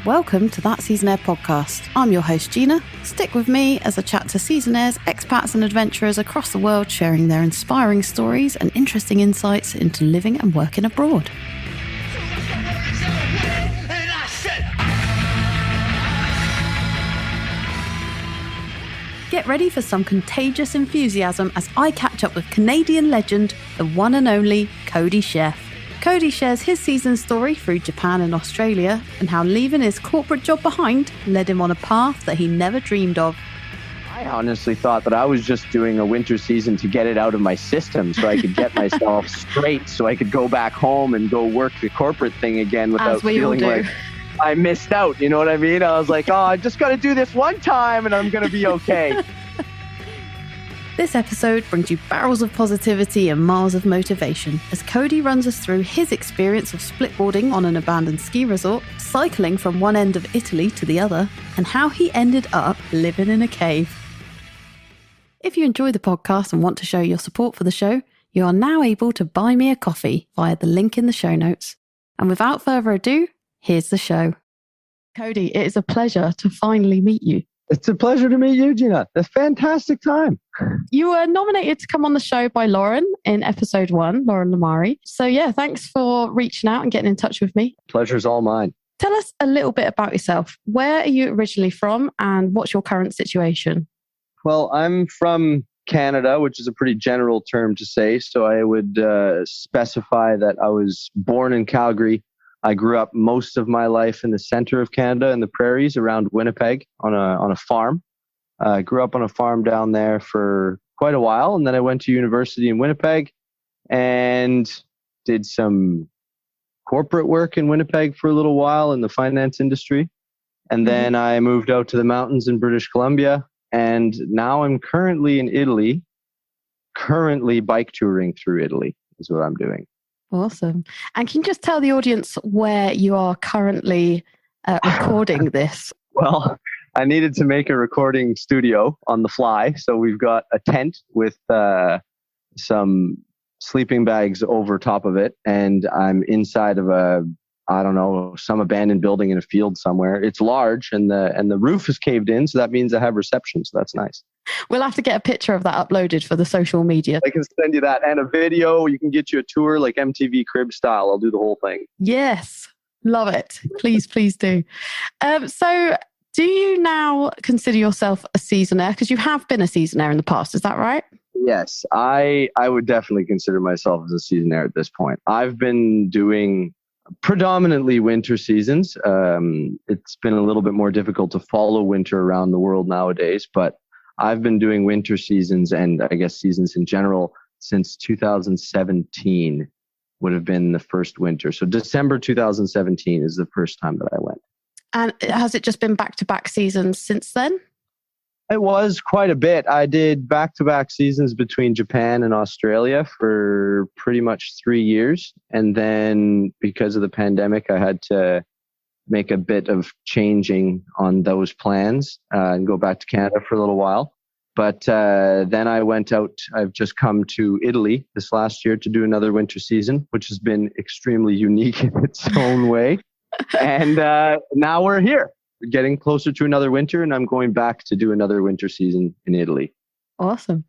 Welcome to That Seasonaire podcast. I'm your host, Gina. Stick with me as I chat to Seasonaires, expats and adventurers across the world sharing their inspiring stories and interesting insights into living and working abroad. Get ready for some contagious enthusiasm as I catch up with Canadian legend, the one and only Cody Scheff. Cody shares his season story through Japan and Australia and how leaving his corporate job behind led him on a path that he never dreamed of. I honestly thought that I was just doing a winter season to get it out of my system so I could get myself straight so I could go back home and go work the corporate thing again without feeling like I missed out. You know what I mean? I was like, I just got to do this one time and I'm going to be okay. This episode brings you barrels of positivity and miles of motivation as Cody runs us through his experience of splitboarding on an abandoned ski resort, cycling from one end of Italy to the other, and how he ended up living in a cave. If you enjoy the podcast and want to show your support for the show, you are now able to buy me a coffee via the link in the show notes. And without further ado, here's the show. Cody, it is a pleasure to finally meet you. It's a pleasure to meet you, Gina. A fantastic time. You were nominated to come on the show by Lauren in episode 1, Lauren Lamari. So yeah, thanks for reaching out and getting in touch with me. Pleasure's all mine. Tell us a little bit about yourself. Where are you originally from and what's your current situation? Well, I'm from Canada, which is a pretty general term to say. So I would specify that I was born in Calgary. I grew up most of my life in the center of Canada in the prairies around Winnipeg on a farm. I grew up on a farm down there for quite a while. And then I went to university in Winnipeg and did some corporate work in Winnipeg for a little while in the finance industry. And then I moved out to the mountains in British Columbia. And now I'm currently in Italy, currently bike touring through Italy is what I'm doing. Awesome. And can you just tell the audience where you are currently recording this? Well, I needed to make a recording studio on the fly. So we've got a tent with some sleeping bags over top of it. And I'm inside of some abandoned building in a field somewhere. It's large and the roof is caved in. So that means I have reception. So that's nice. We'll have to get a picture of that uploaded for the social media. I can send you that and a video. You can get you a tour like MTV Crib style. I'll do the whole thing. Yes. Love it. Please do. So do you now consider yourself a seasonaire? Because you have been a seasonaire in the past. Is that right? Yes. I would definitely consider myself as a seasonaire at this point. I've been doing predominantly winter seasons. It's been a little bit more difficult to follow winter around the world nowadays, but I've been doing winter seasons and I guess seasons in general since 2017 would have been the first winter. So December 2017 is the first time that I went. And has it just been back-to-back seasons since then? It was quite a bit. I did back-to-back seasons between Japan and Australia for pretty much 3 years. And then because of the pandemic, I had to make a bit of changing on those plans and go back to Canada for a little while. But then I went out. I've just come to Italy this last year to do another winter season, which has been extremely unique in its own way. And now we're here. We're getting closer to another winter, and I'm going back to do another winter season in Italy. Awesome.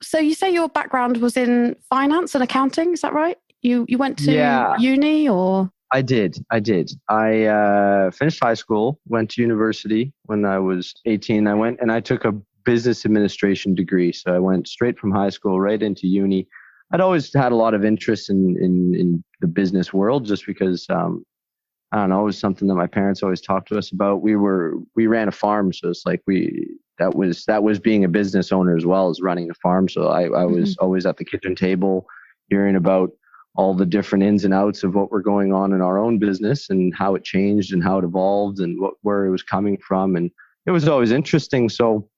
So you say your background was in finance and accounting, is that right? You went to uni or? I did. I finished high school, went to university when I was 18. I went and I took a business administration degree. So I went straight from high school right into uni. I'd always had a lot of interest in the business world just because, I don't know, it was something that my parents always talked to us about. We ran a farm. So it's like that was being a business owner as well as running a farm. So I was always at the kitchen table hearing about all the different ins and outs of what were going on in our own business and how it changed and how it evolved and where it was coming from. And it was always interesting. So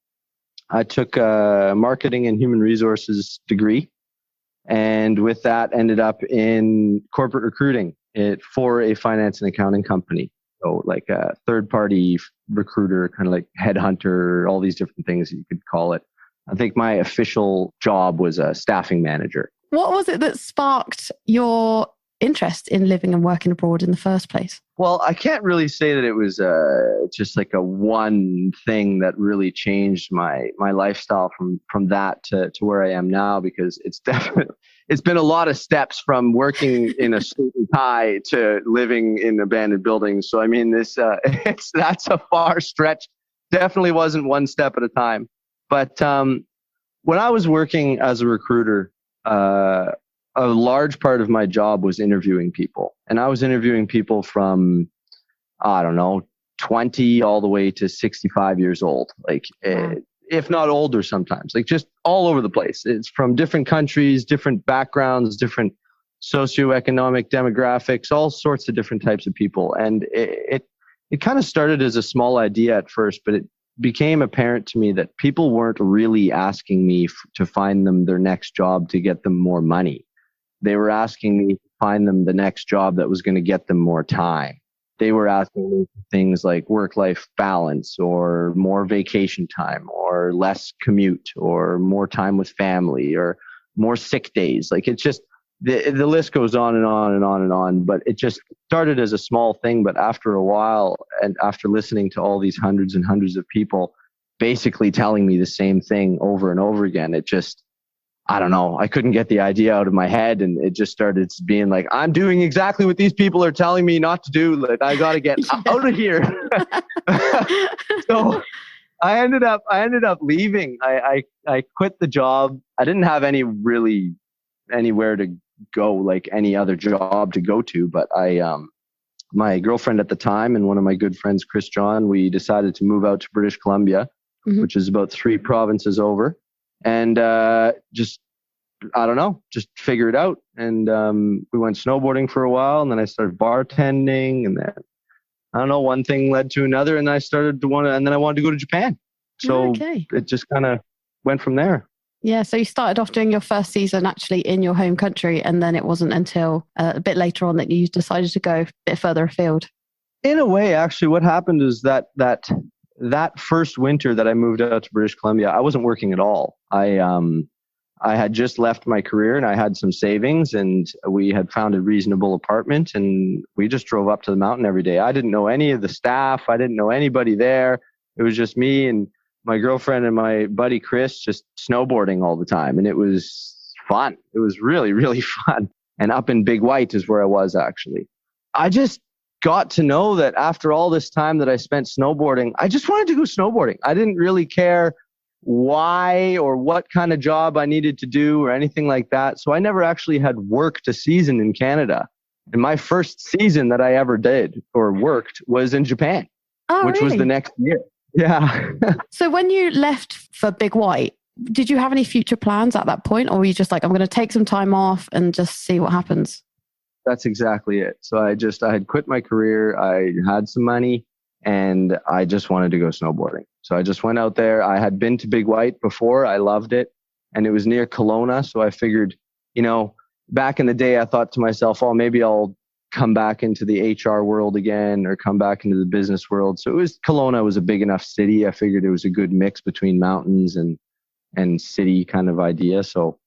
I took a marketing and human resources degree. And with that ended up in corporate recruiting for a finance and accounting company. So like a third party recruiter, kind of like headhunter, all these different things you could call it. I think my official job was a staffing manager. What was it that sparked your interest in living and working abroad in the first place? Well, I can't really say that it was just like a one thing that really changed my lifestyle from that to where I am now, because it's been a lot of steps from working in a suit and tie to living in abandoned buildings. So I mean, that's a far stretch. Definitely wasn't one step at a time. But when I was working as a recruiter, a large part of my job was interviewing people. And I was interviewing people from, I don't know, 20 all the way to 65 years old. Like, if not older sometimes, like just all over the place. It's from different countries, different backgrounds, different socioeconomic demographics, all sorts of different types of people. And it kind of started as a small idea at first, but it became apparent to me that people weren't really asking me to find them their next job to get them more money. They were asking me to find them the next job that was going to get them more time. They were asking me things like work-life balance, or more vacation time, or less commute, or more time with family, or more sick days. Like, it's just, the list goes on and on and on and on. But it just started as a small thing. But after a while, and after listening to all these hundreds and hundreds of people basically telling me the same thing over and over again, it just, I don't know, I couldn't get the idea out of my head, and it just started being like, I'm doing exactly what these people are telling me not to do. Like, I got to get out of here. So I ended up leaving. I quit the job. I didn't have anywhere to go, like any other job to go to, but my girlfriend at the time and one of my good friends, Chris John, we decided to move out to British Columbia, which is about 3 provinces over. And just figure it out. And we went snowboarding for a while, and then I started bartending, and then I don't know, one thing led to another, and I started and then I wanted to go to Japan. So it just kind of went from there. Yeah, so you started off doing your first season actually in your home country, and then it wasn't until a bit later on that you decided to go a bit further afield. In a way, actually, what happened is that first winter that I moved out to British Columbia, I wasn't working at all. I had just left my career, and I had some savings, and we had found a reasonable apartment, and we just drove up to the mountain every day. I didn't know any of the staff. I didn't know anybody there. It was just me and my girlfriend and my buddy Chris just snowboarding all the time. And it was fun. It was really, really fun. And up in Big White is where I was actually. I just got to know that after all this time that I spent snowboarding, I just wanted to go snowboarding. I didn't really care why or what kind of job I needed to do or anything like that. So I never actually had worked a season in Canada. And my first season that I ever did or worked was in Japan, which was the next year. Yeah. So when you left for Big White, did you have any future plans at that point? Or were you just like, I'm going to take some time off and just see what happens? That's exactly it. So I had quit my career. I had some money and I just wanted to go snowboarding. So I just went out there. I had been to Big White before. I loved it. And it was near Kelowna. So I figured, back in the day, I thought to myself, oh, maybe I'll come back into the HR world again or come back into the business world. So Kelowna was a big enough city. I figured it was a good mix between mountains and city kind of idea. So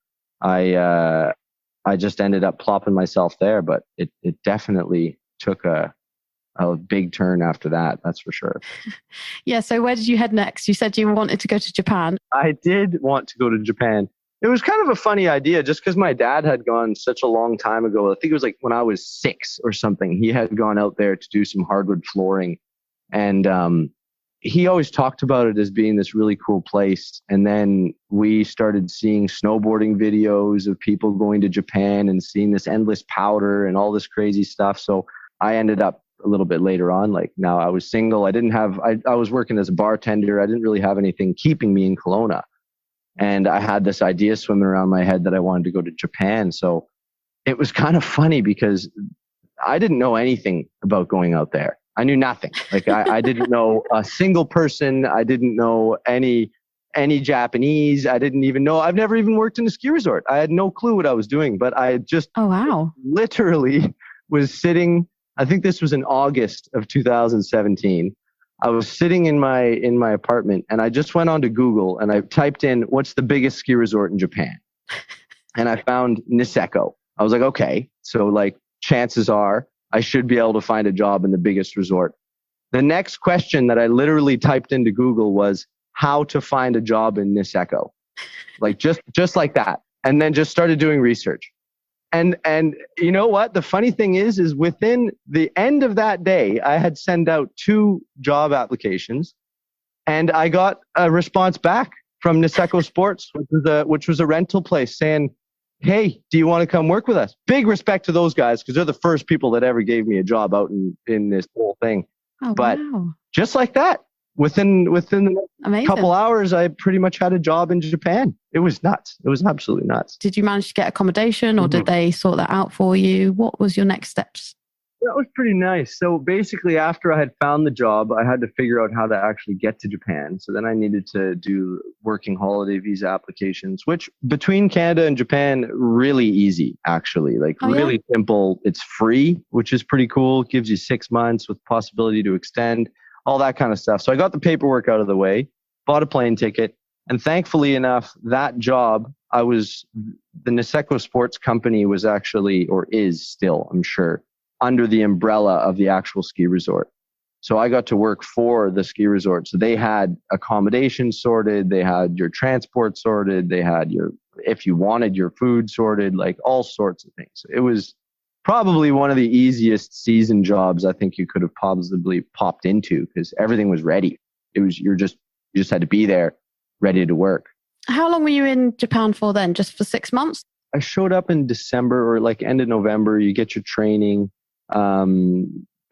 I just ended up plopping myself there, but it definitely took a big turn after that. That's for sure. Yeah. So where did you head next? You said you wanted to go to Japan. I did want to go to Japan. It was kind of a funny idea just because my dad had gone such a long time ago. I think it was like when I was 6 or something. He had gone out there to do some hardwood flooring. And he always talked about it as being this really cool place. And then we started seeing snowboarding videos of people going to Japan and seeing this endless powder and all this crazy stuff. So I ended up a little bit later on, like now I was single. I was working as a bartender. I didn't really have anything keeping me in Kelowna. And I had this idea swimming around my head that I wanted to go to Japan. So it was kind of funny because I didn't know anything about going out there. I knew nothing. Like I didn't know a single person. I didn't know any Japanese. I didn't even know. I've never even worked in a ski resort. I had no clue what I was doing, but I just literally was sitting. I think this was in August of 2017. I was sitting in my apartment and I just went onto Google and I typed in what's the biggest ski resort in Japan. And I found Niseko. I was like, okay. So like chances are I should be able to find a job in the biggest resort. The next question that I literally typed into Google was how to find a job in Niseko. Like just like that. And then just started doing research. And you know what? The funny thing is within the end of that day, I had sent out 2 job applications and I got a response back from Niseko Sports, which was a rental place saying, hey, do you want to come work with us? Big respect to those guys because they're the first people that ever gave me a job out in this whole thing. Oh, but wow. just like that, within the Amazing. Couple hours, I pretty much had a job in Japan. It was nuts. It was absolutely nuts. Did you manage to get accommodation or did they sort that out for you? What was your next steps? That was pretty nice. So basically, after I had found the job, I had to figure out how to actually get to Japan. So then I needed to do working holiday visa applications, which between Canada and Japan, really easy, actually. Like really simple. It's free, which is pretty cool. It gives you 6 months with possibility to extend, all that kind of stuff. So I got the paperwork out of the way, bought a plane ticket. And thankfully enough, that job, the Niseko Sports Company was actually, or is still, I'm sure, under the umbrella of the actual ski resort. So I got to work for the ski resort. So they had accommodation sorted, they had your transport sorted, they had if you wanted your food sorted, like all sorts of things. It was probably one of the easiest season jobs I think you could have possibly popped into because everything was ready. You just had to be there, ready to work. How long were you in Japan for then? Just for 6 months? I showed up in December or like end of November. You get your training.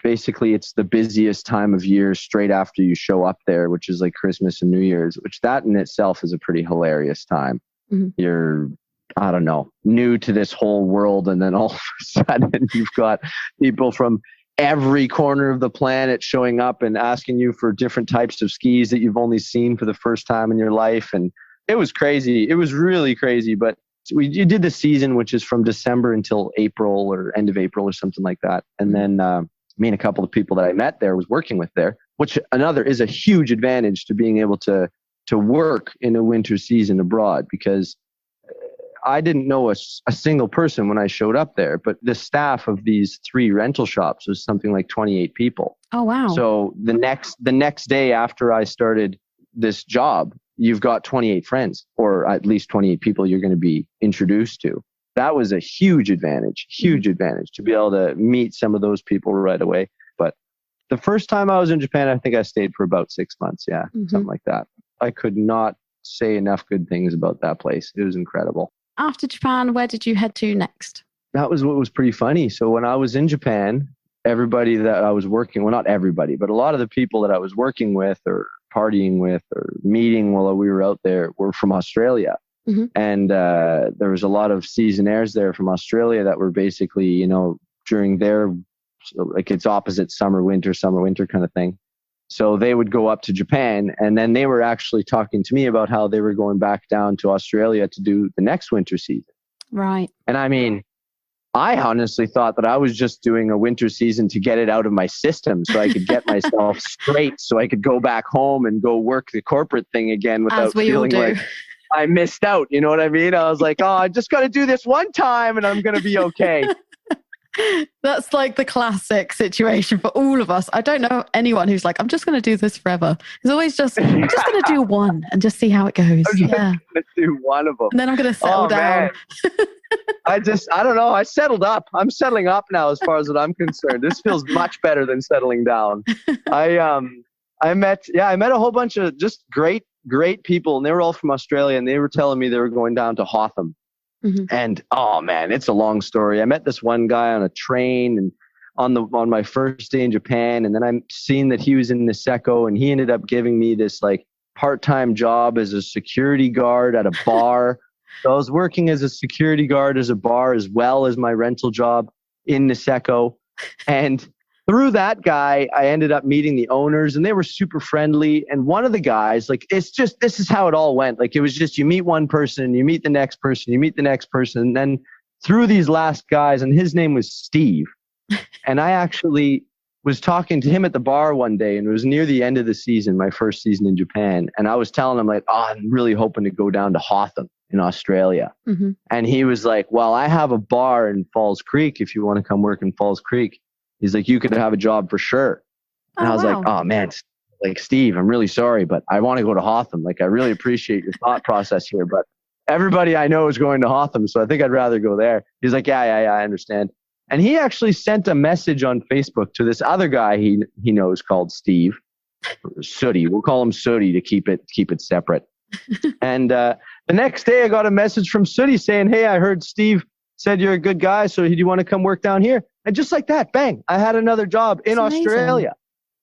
Basically, it's the busiest time of year straight after you show up there, which is like Christmas and New Year's, which that in itself is a pretty hilarious time. Mm-hmm. You're, I don't know, new to this whole world. And then all of a sudden you've got people from every corner of the planet showing up and asking you for different types of skis that you've only seen for the first time in your life. And it was crazy. It was really crazy. But you did the season, which is from December until April or end of April or something like that. And then me and a couple of people that I met there was working with there, which is a huge advantage to being able to work in a winter season abroad, because I didn't know a single person when I showed up there, but the staff of these 3 rental shops was something like 28 people. Oh, wow. So the next day after I started this job, you've got 28 friends, or at least 28 people you're going to be introduced to. That was a huge advantage to be able to meet some of those people right away. But the first time I was in Japan, I think I stayed for about 6 months. Yeah, something like that. I could not say enough good things about that place. It was incredible. After Japan, where did you head to next? That was what was pretty funny. So when I was in Japan, everybody that I was working, well, not everybody, but a lot of the people that I was working with or partying with or meeting while we were out there were from Australia. Mm-hmm. And there was a lot of Seasonaires there from Australia that were basically, during their, like it's opposite summer, winter kind of thing. So they would go up to Japan, and then they were actually talking to me about how they were going back down to Australia to do the next winter season. Right. And I mean, I honestly thought that I was just doing a winter season to get it out of my system so I could get myself straight so I could go back home and go work the corporate thing again without feeling like I missed out. You know what I mean? I was like, I just got to do this one time and I'm going to be okay. That's like the classic situation for all of us. I don't know anyone who's like, I'm just going to do this forever. It's always just, I'm just going to do one and just see how it goes. I'm just going to do one of them. And then I'm going to settle down. I don't know. I settled up. I'm settling up now as far as what I'm concerned. This feels much better than settling down. I met a whole bunch of just great people, and they were all from Australia, and they were telling me they were going down to Hotham. Mm-hmm. And oh man, it's a long story. I met this one guy on a train and on my first day in Japan, and then I'm seeing that he was in Niseko, and he ended up giving me this like part-time job as a security guard at a bar. So I was working as a security guard as a bar as well as my rental job in Niseko. And through that guy, I ended up meeting the owners, and they were super friendly. And one of the guys, like, this is how it all went. Like, it was just, you meet one person, you meet the next person, you meet the next person. And then through these last guys, and his name was Steve. And I actually was talking to him at the bar one day, and it was near the end of the season, my first season in Japan. And I was telling him like, I'm really hoping to go down to Hotham in Australia. Mm-hmm. And he was like, well, I have a bar in Falls Creek. If you want to come work in Falls Creek, he's like, you could have a job for sure. And I was like, oh man, like Steve, I'm really sorry, but I want to go to Hotham. Like, I really appreciate your thought process here, but everybody I know is going to Hotham, so I think I'd rather go there. He's like, yeah, I understand. And he actually sent a message on Facebook to this other guy he knows called Steve. Sooty. We'll call him Sooty to keep it separate. And the next day I got a message from Sooty saying, hey, I heard Steve said you're a good guy, so do you want to come work down here? And just like that, bang, I had another job in Australia.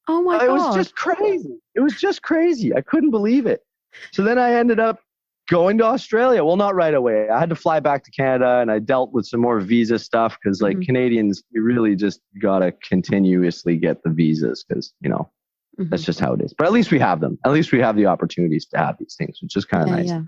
Oh my God. It was just crazy. It was just crazy. I couldn't believe it. So then I ended up going to Australia. Well, not right away. I had to fly back to Canada, and I dealt with some more visa stuff because like Canadians, you really just got to continuously get the visas because, that's just how it is. But at least we have them. At least we have the opportunities to have these things, which is kind of nice. Yeah.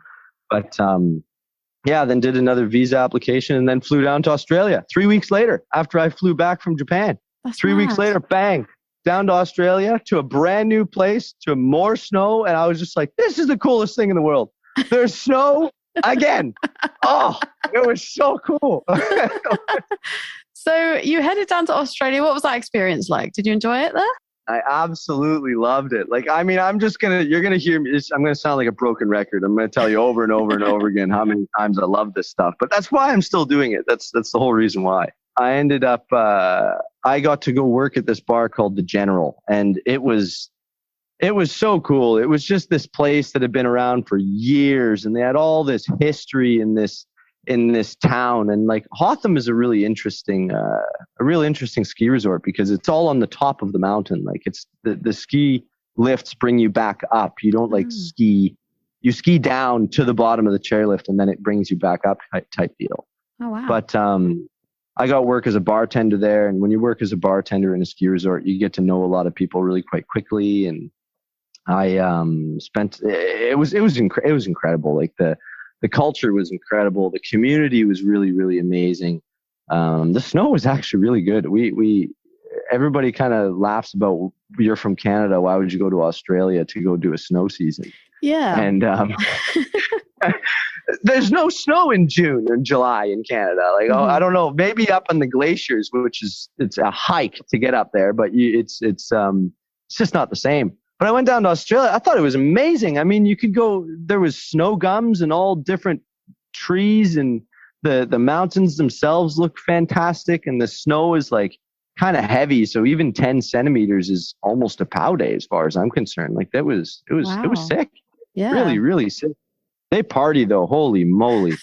But then did another visa application and then flew down to Australia 3 weeks later after I flew back from Japan. That's 3 weeks later, bang, down to Australia to a brand new place, to more snow. And I was just like, this is the coolest thing in the world. There's snow again. Oh, it was so cool. So you headed down to Australia. What was that experience like? Did you enjoy it there? I absolutely loved it. Like, I mean, you're going to hear me. I'm going to sound like a broken record. I'm going to tell you over and over and over again how many times I love this stuff, but that's why I'm still doing it. That's the whole reason why. I ended up, I got to go work at this bar called The General, and it was so cool. It was just this place that had been around for years, and they had all this history in this town. And like Hotham is a really interesting ski resort because it's all on the top of the mountain. Like it's the ski lifts bring you back up. You don't like ski. You ski down to the bottom of the chairlift and then it brings you back up type deal. Oh wow. But I got work as a bartender there, and when you work as a bartender in a ski resort, you get to know a lot of people really quite quickly. And I it was incredible. Like the culture was incredible. The community was really, really amazing. The snow was actually really good. Everybody kind of laughs about, you're from Canada, why would you go to Australia to go do a snow season? Yeah. And there's no snow in June and July in Canada. Like, I don't know, maybe up on the glaciers, it's a hike to get up there, but it's just not the same. But I went down to Australia. I thought it was amazing. I mean, you could go, there was snow gums and all different trees, and the mountains themselves look fantastic. And the snow is like kind of heavy. So even 10 centimeters is almost a pow day as far as I'm concerned. Like it was sick. Yeah. Really, really sick. They party though. Holy moly.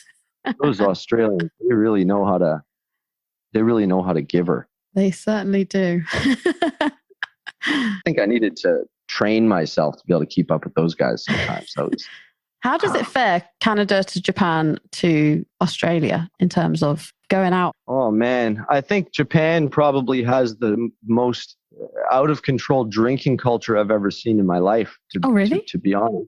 Those Australians, they really know how to give her. They certainly do. I think I needed to train myself to be able to keep up with those guys sometimes. How does it fare, Canada to Japan to Australia, in terms of going out? Oh man, I think Japan probably has the most out of control drinking culture I've ever seen in my life. To be honest,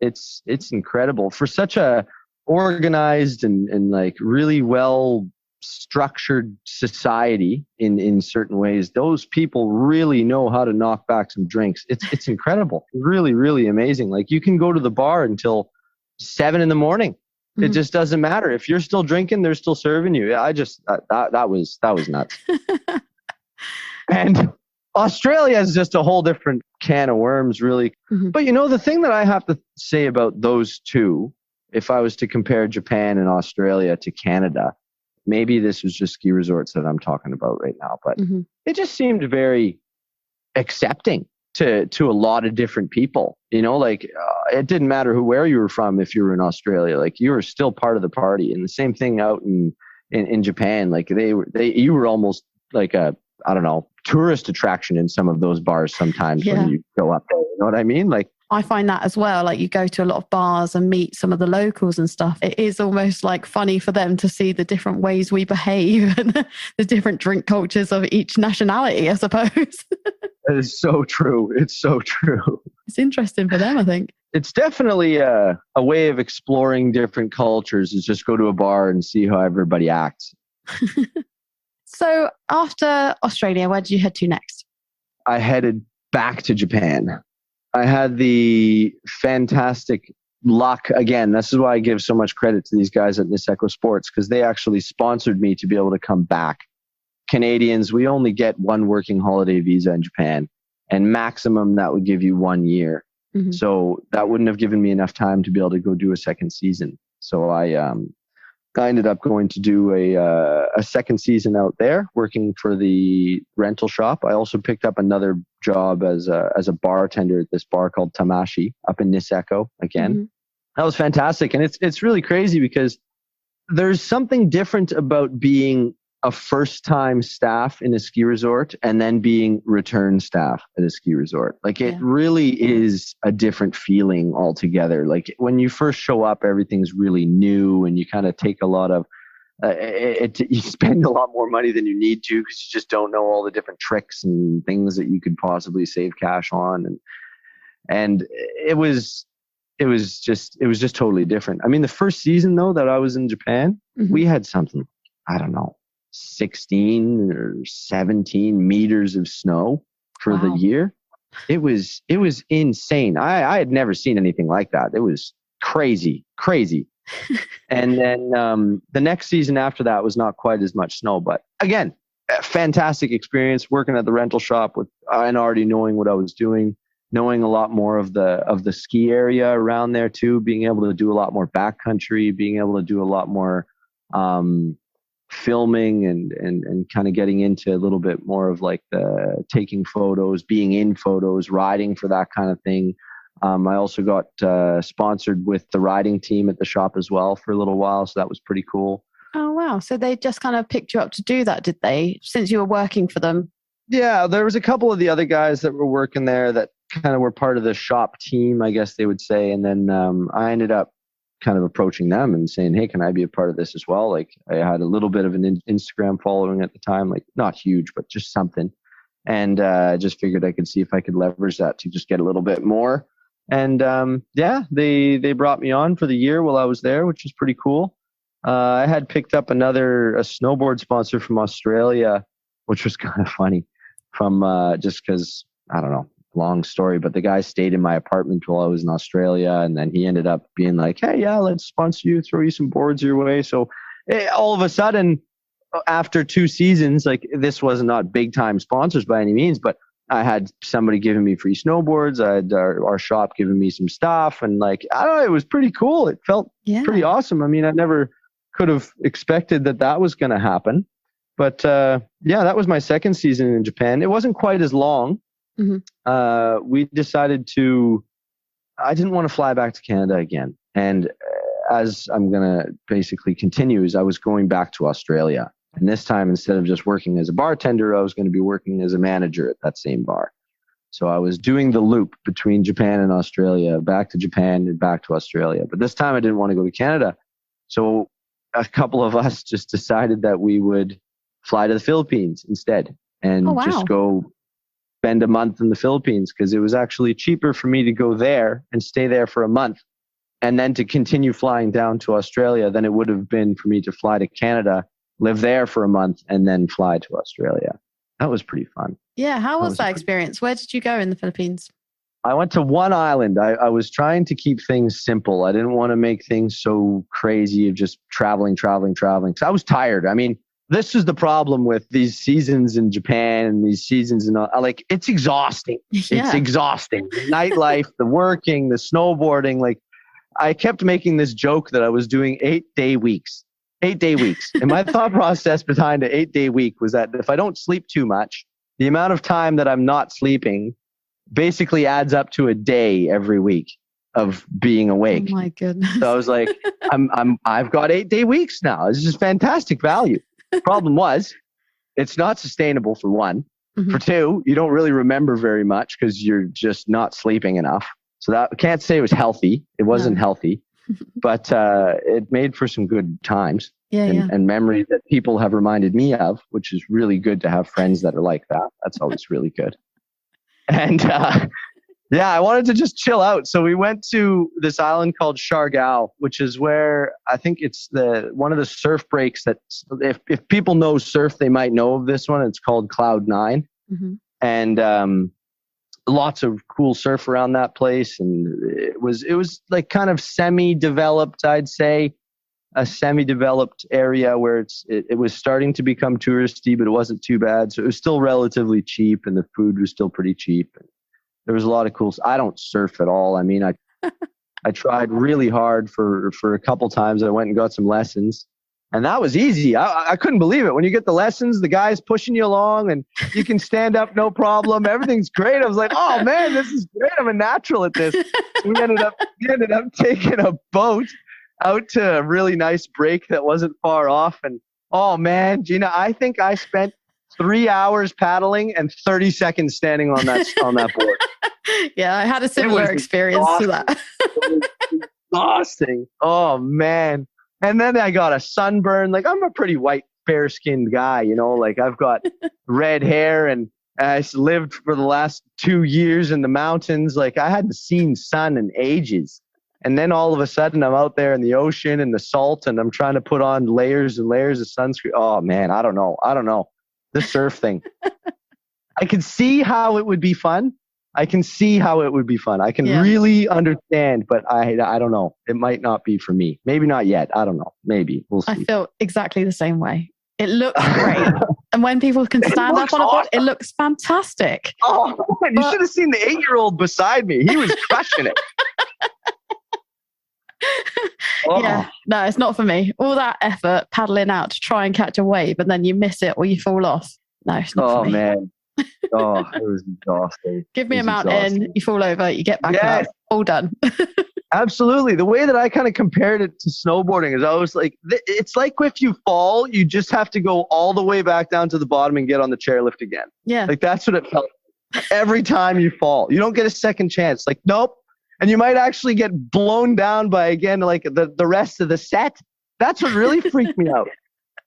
it's incredible for such a organized and like really well structured society in certain ways. Those people really know how to knock back some drinks. It's incredible. Really, really amazing. Like you can go to the bar until 7 a.m. It just doesn't matter. If you're still drinking, they're still serving you. That was nuts. And Australia is just a whole different can of worms, really. But the thing that I have to say about those two, if I was to compare Japan and Australia to Canada, maybe this was just ski resorts that I'm talking about right now, but it just seemed very accepting to a lot of different people. Like it didn't matter where you were from. If you were in Australia, like you were still part of the party. And the same thing out in Japan. Like you were almost like a, I don't know, tourist attraction in some of those bars sometimes when you go up there. You know what I mean? Like I find that as well. Like you go to a lot of bars and meet some of the locals and stuff. It is almost like funny for them to see the different ways we behave and the different drink cultures of each nationality, I suppose. That is so true. It's so true. It's interesting for them, I think. It's definitely a way of exploring different cultures, is just go to a bar and see how everybody acts. So after Australia, where did you head to next? I headed back to Japan. I had the fantastic luck again. This is why I give so much credit to these guys at Niseko Sports, because they actually sponsored me to be able to come back. Canadians, we only get one working holiday visa in Japan, and maximum that would give you 1 year. Mm-hmm. So that wouldn't have given me enough time to be able to go do a second season. So I ended up going to do a second season out there working for the rental shop. I also picked up another job as a bartender at this bar called Tamashi up in Niseko again. Mm-hmm. That was fantastic. And it's really crazy because there's something different about being a first-time staff in a ski resort and then being return staff at a ski resort. Like it really is a different feeling altogether. Like when you first show up, everything's really new and you kind of take a lot of, you spend a lot more money than you need to because you just don't know all the different tricks and things that you could possibly save cash on. And it was just totally different. I mean, the first season though that I was in Japan, mm-hmm. we had something, I don't know, 16 or 17 meters of snow for the year. It was insane. I had never seen anything like that. It was crazy. And then the next season after that was not quite as much snow, but again, a fantastic experience working at the rental shop and already knowing what I was doing, knowing a lot more of the ski area around there too, being able to do a lot more backcountry, being able to do a lot more filming and kind of getting into a little bit more of like the taking photos, being in photos, riding for that kind of thing. I also got sponsored with the riding team at the shop as well for a little while. So that was pretty cool. Oh, wow. So they just kind of picked you up to do that, did they? Since you were working for them? Yeah, there was a couple of the other guys that were working there that kind of were part of the shop team, I guess they would say. And then I ended up kind of approaching them and saying, hey, can I be a part of this as well? Like I had a little bit of an Instagram following at the time, like not huge, but just something. And just figured I could see if I could leverage that to just get a little bit more. And they brought me on for the year while I was there, which was pretty cool. I had picked up a snowboard sponsor from Australia, which was kind of funny from just because, I don't know, long story, but the guy stayed in my apartment while I was in Australia, and then he ended up being like, hey, yeah, let's sponsor you, throw you some boards your way. So all of a sudden, after 2 seasons, like this was not big time sponsors by any means, but I had somebody giving me free snowboards. I had our shop giving me some stuff, and like, I don't know, it was pretty cool. It felt pretty awesome. I mean, I never could have expected that was going to happen, but that was my second season in Japan. It wasn't quite as long. Mm-hmm. We decided I didn't want to fly back to Canada again. And as I'm going to basically continue, is I was going back to Australia. And this time, instead of just working as a bartender, I was going to be working as a manager at that same bar. So I was doing the loop between Japan and Australia, back to Japan and back to Australia. But this time I didn't want to go to Canada. So a couple of us just decided that we would fly to the Philippines instead and just go spend a month in the Philippines, because it was actually cheaper for me to go there and stay there for a month and then to continue flying down to Australia than it would have been for me to fly to Canada, live there for a month, and then fly to Australia. That was pretty fun. Yeah. How was that experience? Where did you go in the Philippines? I went to one island. I was trying to keep things simple. I didn't want to make things so crazy of just traveling. Because I was tired. I mean, this is the problem with these seasons in Japan and these seasons in like, it's exhausting. Yeah. It's exhausting. The nightlife, the working, the snowboarding. Like, I kept making this joke that I was doing 8-day weeks. 8-day weeks. And my thought process behind an 8-day week was that if I don't sleep too much, the amount of time that I'm not sleeping basically adds up to a day every week of being awake. Oh my goodness. So I was like, I've got 8-day weeks now. This is fantastic value. Problem was, it's not sustainable for one. Mm-hmm. For two, you don't really remember very much because you're just not sleeping enough. So that I can't say it was healthy. It wasn't healthy, but it made for some good times and memories that people have reminded me of, which is really good to have friends that are like that. That's always really good. And I wanted to just chill out. So we went to this island called Siargao, which is where I think it's one of the surf breaks that if people know surf, they might know of this one. It's called Cloud 9. Mm-hmm. And lots of cool surf around that place. And it was like kind of semi-developed, I'd say, a semi-developed area where it was starting to become touristy, but it wasn't too bad. So it was still relatively cheap, and the food was still pretty cheap. And there was a lot of cool. I don't surf at all. I mean, I tried really hard for a couple times. I went and got some lessons, and that was easy. I couldn't believe it. When you get the lessons, the guy's pushing you along and you can stand up, no problem. Everything's great. I was like, oh man, this is great. I'm a natural at this. We ended up taking a boat out to a really nice break that wasn't far off. And oh man, Gina, I think I spent 3 hours paddling and 30 seconds standing on that board. Yeah, I had a similar experience to that. It was exhausting. Oh man. And then I got a sunburn. Like, I'm a pretty white, fair-skinned guy, you know, like I've got red hair, and I lived for the last 2 years in the mountains. Like, I hadn't seen sun in ages. And then all of a sudden I'm out there in the ocean and the salt, and I'm trying to put on layers and layers of sunscreen. Oh man, I don't know. The surf thing. I can see how it would be fun. I can really understand, but I don't know. It might not be for me. Maybe not yet. I don't know. Maybe. We'll see. I feel exactly the same way. It looks great. And when people can stand up on a board, it looks fantastic. Oh, man, you should have seen the 8-year-old beside me. He was crushing it. Oh. Yeah, no, it's not for me. All that effort paddling out to try and catch a wave, and then you miss it or you fall off. No, it's not for me. Man. Oh, it was exhausting. Give me a mountain, you fall over, you get back up. All done. Absolutely. The way that I kind of compared it to snowboarding is I was like, it's like if you fall, you just have to go all the way back down to the bottom and get on the chairlift again. Yeah. Like, that's what it felt like. Every time you fall. You don't get a second chance. Like, nope. And you might actually get blown down by, again, like the rest of the set. That's what really freaked me out.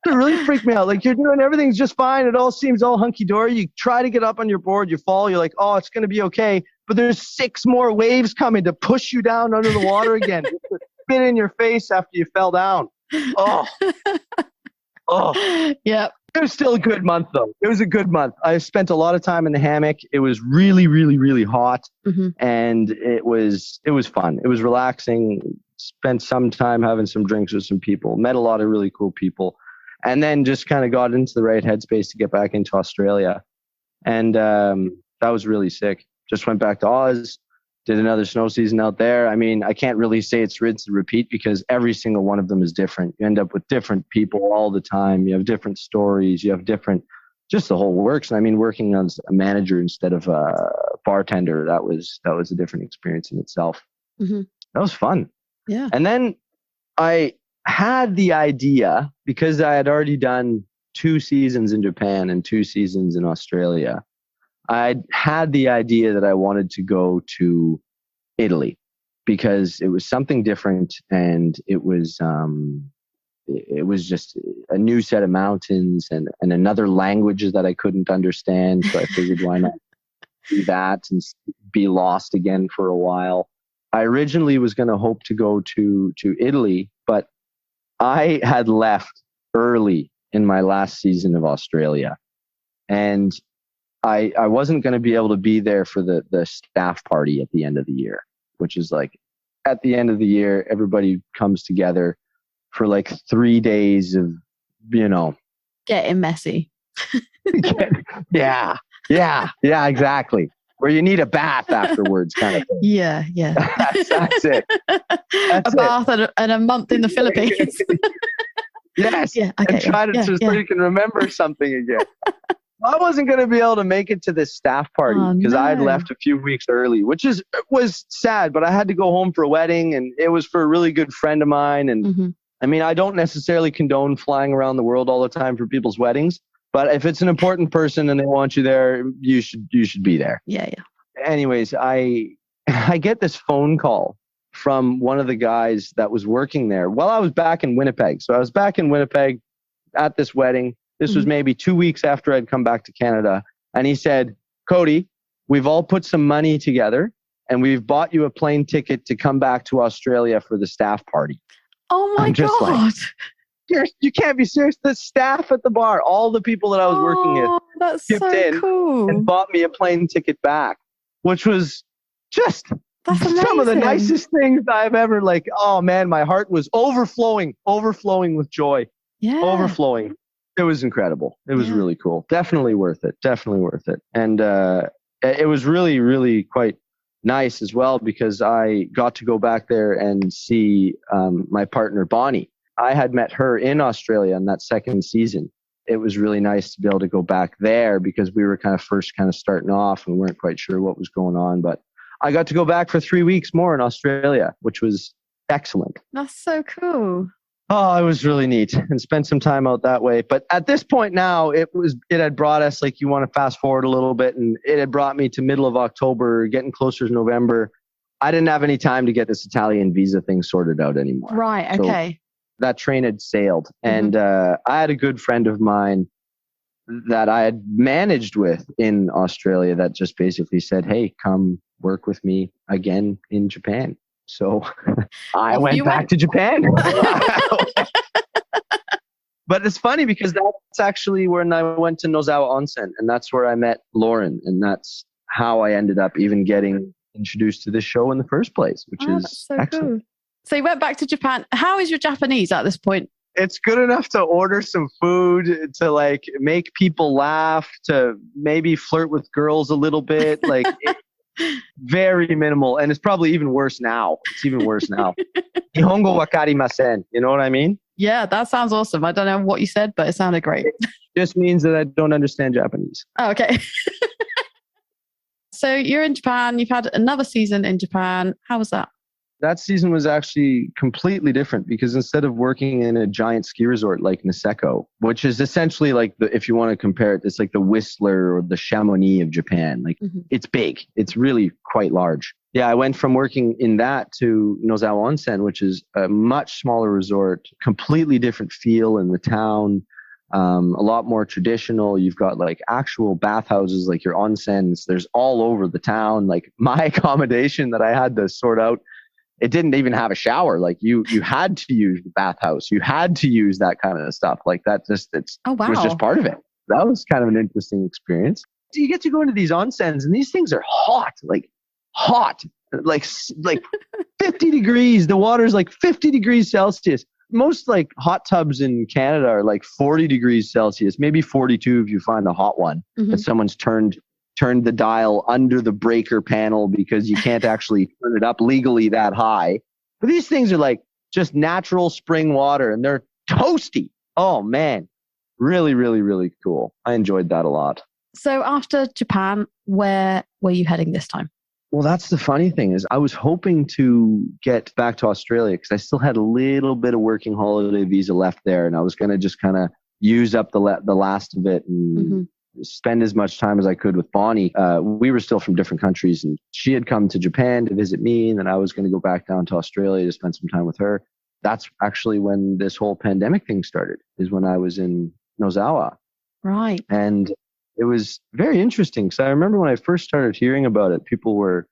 Like, you're doing everything's just fine. It all seems all hunky-dory. You try to get up on your board, you fall. You're like, oh, it's going to be okay. But there's 6 more waves coming to push you down under the water again. Spit in your face after you fell down. Oh. Yeah. It was still a good month, though. It was a good month. I spent a lot of time in the hammock. It was really, really, really hot. Mm-hmm. And it was fun. It was relaxing. Spent some time having some drinks with some people. Met a lot of really cool people. And then just kind of got into the right headspace to get back into Australia. And that was really sick. Just went back to Oz. Did another snow season out there. I mean, I can't really say it's rinse and repeat because every single one of them is different. You end up with different people all the time. You have different stories. You have different, just the whole works. And I mean, working as a manager instead of a bartender, that was a different experience in itself. Mm-hmm. That was fun. Yeah. And then I had the idea, because I had already done 2 seasons in Japan and 2 seasons in Australia. I had the idea that I wanted to go to Italy because it was something different, and it was just a new set of mountains and another language that I couldn't understand. So I figured, why not do that and be lost again for a while. I originally was going to hope to go to Italy, but I had left early in my last season of Australia, and I wasn't going to be able to be there for the staff party at the end of the year, which is like, at the end of the year, everybody comes together for like 3 days of, getting messy. Yeah, exactly. Where you need a bath afterwards, kind of thing. Yeah. That's it. A bath and a month in the Philippines. Yes. Yeah. Okay. And try to so you can remember something again. I wasn't going to be able to make it to this staff party because I had left a few weeks early, which was sad, but I had to go home for a wedding, and it was for a really good friend of mine. And mm-hmm. I mean, I don't necessarily condone flying around the world all the time for people's weddings, but if it's an important person and they want you there, you should be there. Yeah. Anyways, I get this phone call from one of the guys that was working there while I was back in Winnipeg. So I was back in Winnipeg at this wedding. This was maybe 2 weeks after I'd come back to Canada. And he said, Cody, we've all put some money together and we've bought you a plane ticket to come back to Australia for the staff party. Oh my God. Like, you can't be serious. The staff at the bar, all the people that I was working with, that's chipped so in cool. and bought me a plane ticket back. which was just That's some of the amazing. nicest things I've ever oh man, my heart was overflowing with joy, Yeah. overflowing. It was incredible. It was really cool. Definitely worth it. And it was really, really quite nice as well because I got to go back there and see my partner, Bonnie. I had met her in Australia in that second season. It was really nice to be able to go back there because we were kind of starting off and weren't quite sure what was going on. But I got to go back for 3 weeks more in Australia, which was excellent. That's so cool. Oh, it was really neat and spent some time out that way. But at this point now, it had brought us, like, you want to fast forward a little bit, and it had brought me to middle of October, getting closer to November. I didn't have any time to get this Italian visa thing sorted out anymore. Right. Okay. So that train had sailed. And I had a good friend of mine that I had managed with in Australia that just basically said, hey, come work with me again in Japan. So I went back to Japan. But it's funny because that's actually when I went to Nozawa Onsen, and that's where I met Lauren, and that's how I ended up even getting introduced to this show in the first place, which is so excellent. Cool. So you went back to Japan. How is your Japanese at this point? It's good enough to order some food, to like make people laugh, to maybe flirt with girls a little bit. Like very minimal. And it's probably even worse now. It's even worse now. Nihongo wakarimasen. You know what I mean? Yeah, that sounds awesome. I don't know what you said, but it sounded great. It just means that I don't understand Japanese. Oh, okay. So you're in Japan. You've had another season in Japan. How was that? That season was actually completely different because instead of working in a giant ski resort like Niseko, which is essentially like if you want to compare it, it's like the Whistler or the Chamonix of Japan. Like it's big. It's really quite large. Yeah, I went from working in that to Nozawa Onsen, which is a much smaller resort, completely different feel in the town, a lot more traditional. You've got like actual bathhouses, like your onsens. There's all over the town. Like my accommodation that I had to sort out, it didn't even have a shower. Like you had to use the bathhouse. You had to use that kind of stuff. Like that was just part of it. That was kind of an interesting experience. So you get to go into these onsens and these things are hot, like 50 degrees. The water's like 50 degrees Celsius. Most like hot tubs in Canada are like 40 degrees Celsius, maybe 42 if you find a hot one that someone's turned the dial under the breaker panel because you can't actually turn it up legally that high. But these things are like just natural spring water and they're toasty. Oh man, really, really, really cool. I enjoyed that a lot. So after Japan, where were you heading this time? Well, that's the funny thing is I was hoping to get back to Australia because I still had a little bit of working holiday visa left there. And I was going to just kind of use up the last of it and spend as much time as I could with Bonnie. We were still from different countries and she had come to Japan to visit me. And then I was going to go back down to Australia to spend some time with her. That's actually when this whole pandemic thing started, is when I was in Nozawa. Right. And it was very interesting because I remember when I first started hearing about it, people were,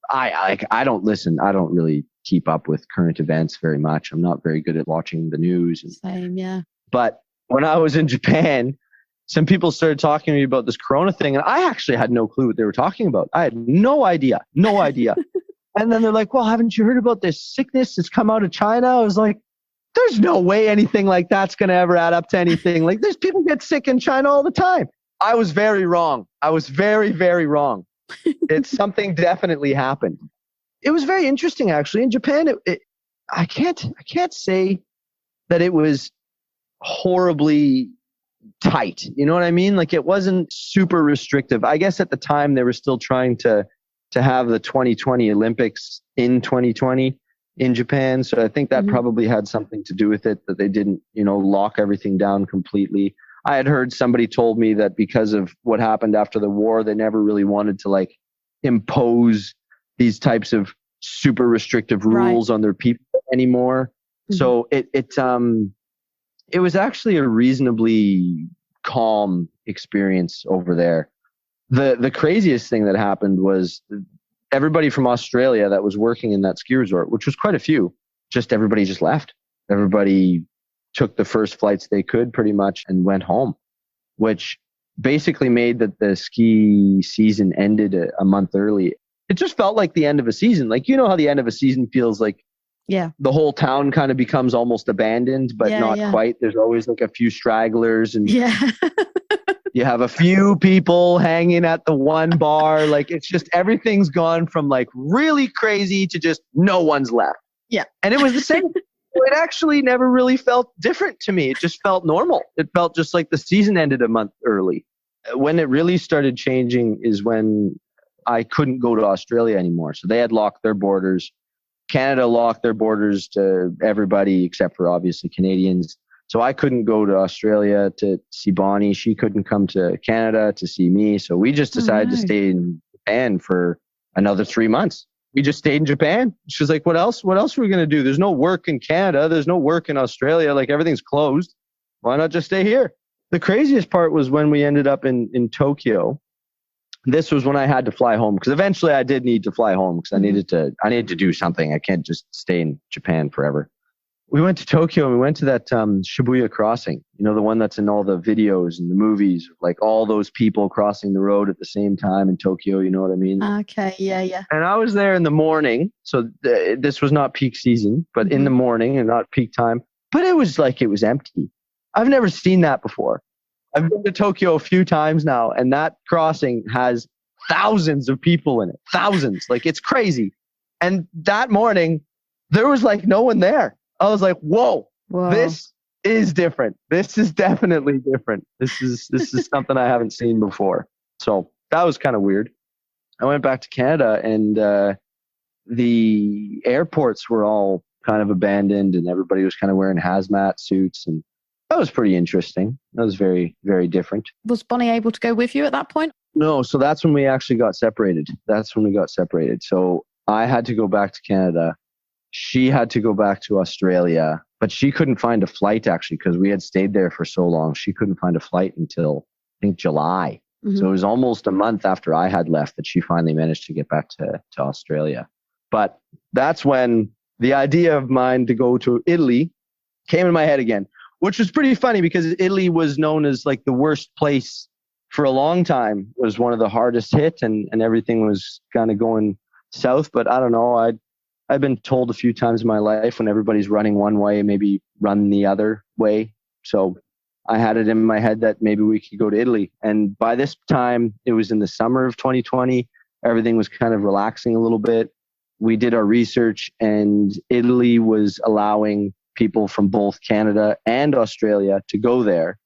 I don't really keep up with current events very much. I'm not very good at watching the news. Same, yeah. But when I was in Japan, some people started talking to me about this Corona thing, and I actually had no clue what they were talking about. I had no idea. And then they're like, well, haven't you heard about this sickness that's come out of China? I was like, there's no way anything like that's going to ever add up to anything. Like, there's people get sick in China all the time. I was very wrong. I was very, very wrong. It's something definitely happened. It was very interesting, actually. In Japan, I can't say that it was horribly tight. You know what I mean? Like, it wasn't super restrictive. I guess at the time they were still trying to have the 2020 Olympics in 2020 in Japan. So I think that probably had something to do with it, that they didn't, lock everything down completely. I had heard somebody told me that because of what happened after the war, they never really wanted to like impose these types of super restrictive rules on their people anymore. So it was actually a reasonably calm experience over there. The craziest thing that happened was everybody from Australia that was working in that ski resort, which was quite a few, everybody just left. Everybody took the first flights they could pretty much and went home, which basically made that the ski season ended a month early. It just felt like the end of a season. Like, you know how the end of a season feels like the whole town kind of becomes almost abandoned, but not quite. There's always like a few stragglers and you have a few people hanging at the one bar. Like, it's just everything's gone from like really crazy to just no one's left. Yeah. And it was the same. It actually never really felt different to me. It just felt normal. It felt just like the season ended a month early. When it really started changing is when I couldn't go to Australia anymore. So they had locked their borders. Canada locked their borders to everybody except for obviously Canadians. So I couldn't go to Australia to see Bonnie. She couldn't come to Canada to see me. So we just decided to stay in Japan for another 3 months. We just stayed in Japan. She was like, what else? What else are we going to do? There's no work in Canada. There's no work in Australia. Like, everything's closed. Why not just stay here? The craziest part was when we ended up in Tokyo. This was when I had to fly home, because eventually I did need to fly home because I needed to do something. I can't just stay in Japan forever. We went to Tokyo and we went to that Shibuya crossing, you know, the one that's in all the videos and the movies, like all those people crossing the road at the same time in Tokyo. You know what I mean? Okay. Yeah. And I was there in the morning. So this was not peak season, but in the morning and not peak time. But it was like, it was empty. I've never seen that before. I've been to Tokyo a few times now, and that crossing has thousands of people in it. Thousands. Like, it's crazy. And that morning, there was like no one there. I was like, whoa, this is different. This is definitely different. This is something I haven't seen before. So that was kind of weird. I went back to Canada, and the airports were all kind of abandoned, and everybody was kind of wearing hazmat suits, and that was pretty interesting. That was very, very different. Was Bonnie able to go with you at that point? No, so that's when we actually got separated. So I had to go back to Canada. She had to go back to Australia, but she couldn't find a flight actually because we had stayed there for so long. She couldn't find a flight until, I think, July. So it was almost a month after I had left that she finally managed to get back to Australia. But that's when the idea of mine to go to Italy came in my head again, which was pretty funny because Italy was known as like the worst place for a long time. It was one of the hardest hit, and everything was kind of going south. But I don't know. I've been told a few times in my life when everybody's running one way, maybe run the other way. So I had it in my head that maybe we could go to Italy. And by this time, it was in the summer of 2020. Everything was kind of relaxing a little bit. We did our research, and Italy was allowing people from both Canada and Australia to go there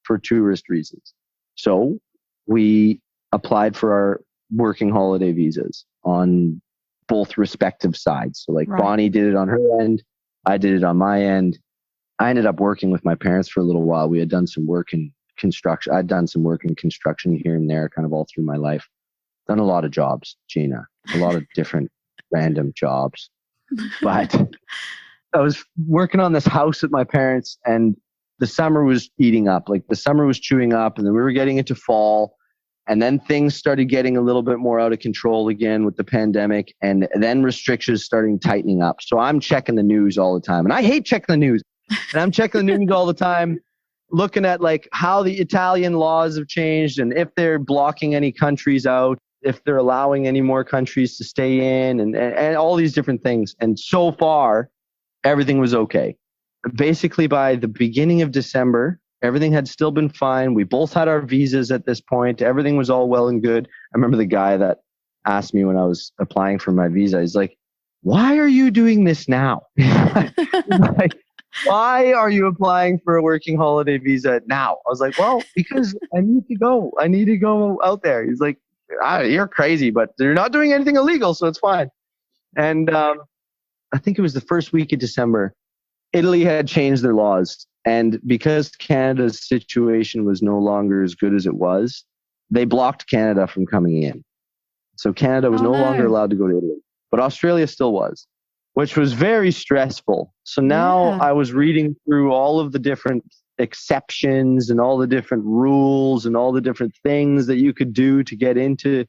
for tourist reasons. So we applied for our working holiday visas on both respective sides. So like Bonnie did it on her end. I did it on my end. I ended up working with my parents for a little while. We had done some work in construction. I'd done some work in construction here and there kind of all through my life. Done a lot of jobs, Gina, a lot of different random jobs. But I was working on this house with my parents, and the summer was eating up. Like, the summer was chewing up, and then we were getting into fall. And then things started getting a little bit more out of control again with the pandemic, and then restrictions starting tightening up. So I'm checking the news all the time, and I hate checking the news. And I'm checking the news all the time, looking at like how the Italian laws have changed and if they're blocking any countries out, if they're allowing any more countries to stay in, and all these different things. And so far, everything was okay. Basically, by the beginning of December, everything had still been fine. We both had our visas at this point. Everything was all well and good. I remember the guy that asked me when I was applying for my visa, he's like, why are you doing this now? Like, why are you applying for a working holiday visa now? I was like, well, because I need to go. I need to go out there. He's like, you're crazy, but they're not doing anything illegal, so it's fine. And I think it was the first week of December, Italy had changed their laws. And because Canada's situation was no longer as good as it was, they blocked Canada from coming in. So Canada was no longer allowed to go to Italy, but Australia still was, which was very stressful. So now I was reading through all of the different exceptions and all the different rules and all the different things that you could do to get into.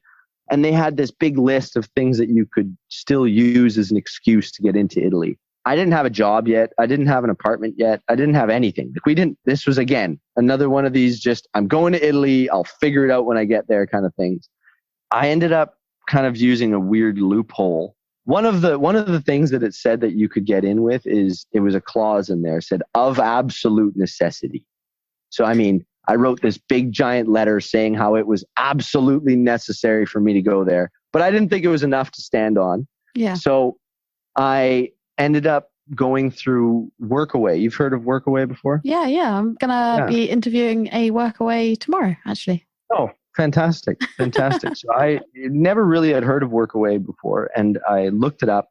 And they had this big list of things that you could still use as an excuse to get into Italy. I didn't have a job yet. I didn't have an apartment yet. I didn't have anything. This was, again, another one of these just, I'm going to Italy. I'll figure it out when I get there kind of things. I ended up kind of using a weird loophole. One of the things that it said that you could get in with is, it was a clause in there, said of absolute necessity. So, I mean, I wrote this big giant letter saying how it was absolutely necessary for me to go there, but I didn't think it was enough to stand on. Yeah. So I ended up going through Workaway. You've heard of Workaway before? Yeah. I'm going to be interviewing a Workaway tomorrow, actually. Oh, fantastic. So I never really had heard of Workaway before, and I looked it up.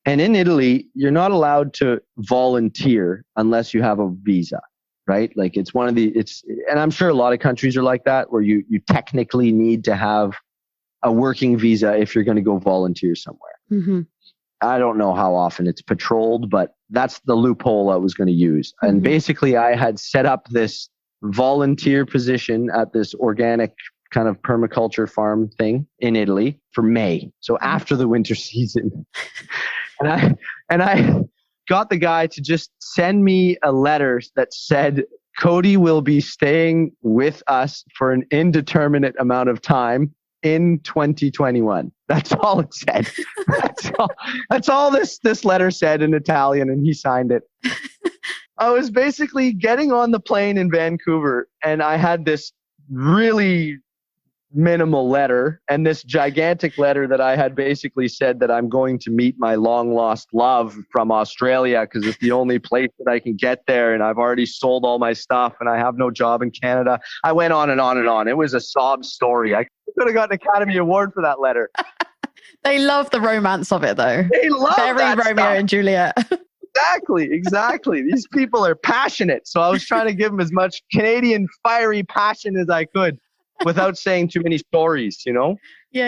And in Italy, you're not allowed to volunteer unless you have a visa, right? Like it's and I'm sure a lot of countries are like that, where you technically need to have a working visa if you're going to go volunteer somewhere. Mm-hmm. I don't know how often it's patrolled, but that's the loophole I was going to use. Mm-hmm. And basically I had set up this volunteer position at this organic kind of permaculture farm thing in Italy for May. So after the winter season. and I got the guy to just send me a letter that said, Cody will be staying with us for an indeterminate amount of time in 2021. That's all it said. That's all this letter said in Italian, and he signed it. I was basically getting on the plane in Vancouver, and I had this really minimal letter and this gigantic letter that I had basically said that I'm going to meet my long lost love from Australia because it's the only place that I can get there, and I've already sold all my stuff and I have no job in Canada. I went on and on and on. It was a sob story. I could have got an Academy Award for that letter. They love the romance of it, though. They love Very that Romeo stuff. and Juliet. Exactly. These people are passionate. So I was trying to give them as much Canadian fiery passion as I could without saying too many stories, you know? Yeah.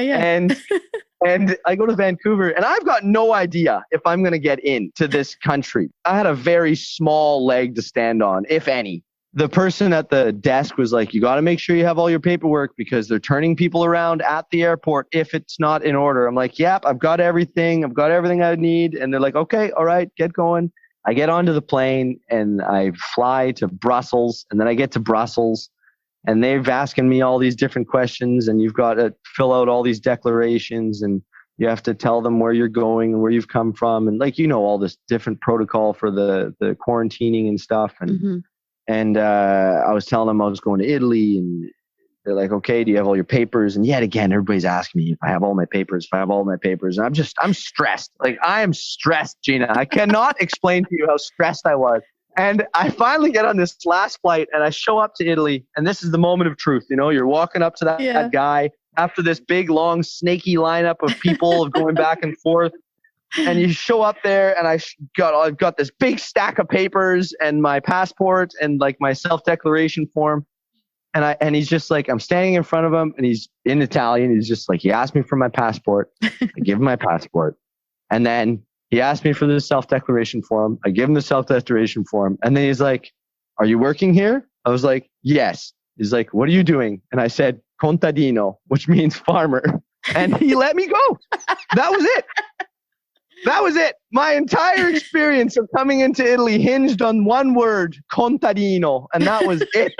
And I go to Vancouver, and I've got no idea if I'm going to get into this country. I had a very small leg to stand on, if any. The person at the desk was like, you got to make sure you have all your paperwork because they're turning people around at the airport if it's not in order. I'm like, yep, I've got everything. I've got everything I need. And they're like, okay, all right, get going. I get onto the plane and I fly to Brussels, and then I get to Brussels and they've asking me all these different questions, and you've got to fill out all these declarations, and you have to tell them where you're going and where you've come from. And like, you know, all this different protocol for the quarantining and stuff. And, mm-hmm. And I was telling them I was going to Italy, and they're like, okay, do you have all your papers? And yet again, everybody's asking me if I have all my papers, And I'm stressed. Like, I am stressed, Gina. I cannot explain to you how stressed I was. And I finally get on this last flight, and I show up to Italy, and this is the moment of truth. You know, you're walking up to that guy after this big, long, snaky lineup of people going back and forth. And you show up there, and I've got this big stack of papers and my passport and like my self-declaration form. And he's just like, I'm standing in front of him, and he's in Italian. He's just like, he asked me for my passport. I give him my passport. And then he asked me for the self-declaration form. I give him the self-declaration form. And then he's like, are you working here? I was like, yes. He's like, what are you doing? And I said, contadino, which means farmer. And he let me go. That was it. That was it. My entire experience of coming into Italy hinged on one word, contadino. And that was it.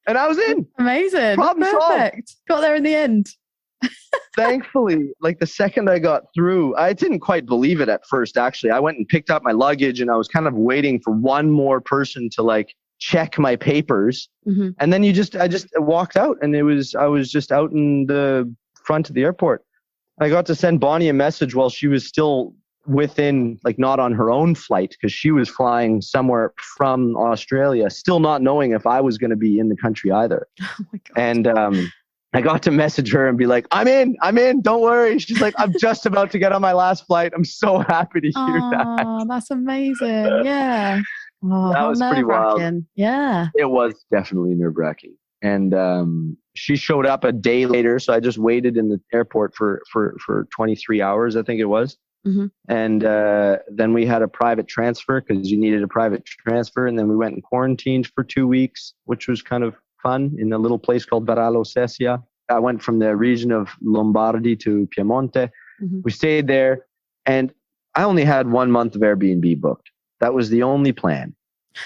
And I was in. Amazing. Problem Perfect. solved. Got there in the end. Thankfully, like the second I got through, I didn't quite believe it at first, actually. I went and picked up my luggage, and I was kind of waiting for one more person to like check my papers. Mm-hmm. And then I just walked out, and I was just out in the front of the airport. I got to send Bonnie a message while she was still within, like, not on her own flight, because she was flying somewhere from Australia, still not knowing if I was going to be in the country either. Oh my God. And I got to message her and be like, I'm in, don't worry. She's like, I'm just about to get on my last flight. I'm so happy to hear that. Oh, that's amazing. Yeah. Oh, that was pretty wild. Yeah. It was definitely nerve-wracking. And she showed up a day later, so I just waited in the airport for 23 hours, I think it was. Mm-hmm. And then we had a private transfer because you needed a private transfer. And then we went and quarantined for 2 weeks, which was kind of fun, in a little place called Varallo Sesia. I went from the region of Lombardy to Piemonte. Mm-hmm. We stayed there. And I only had 1 month of Airbnb booked. That was the only plan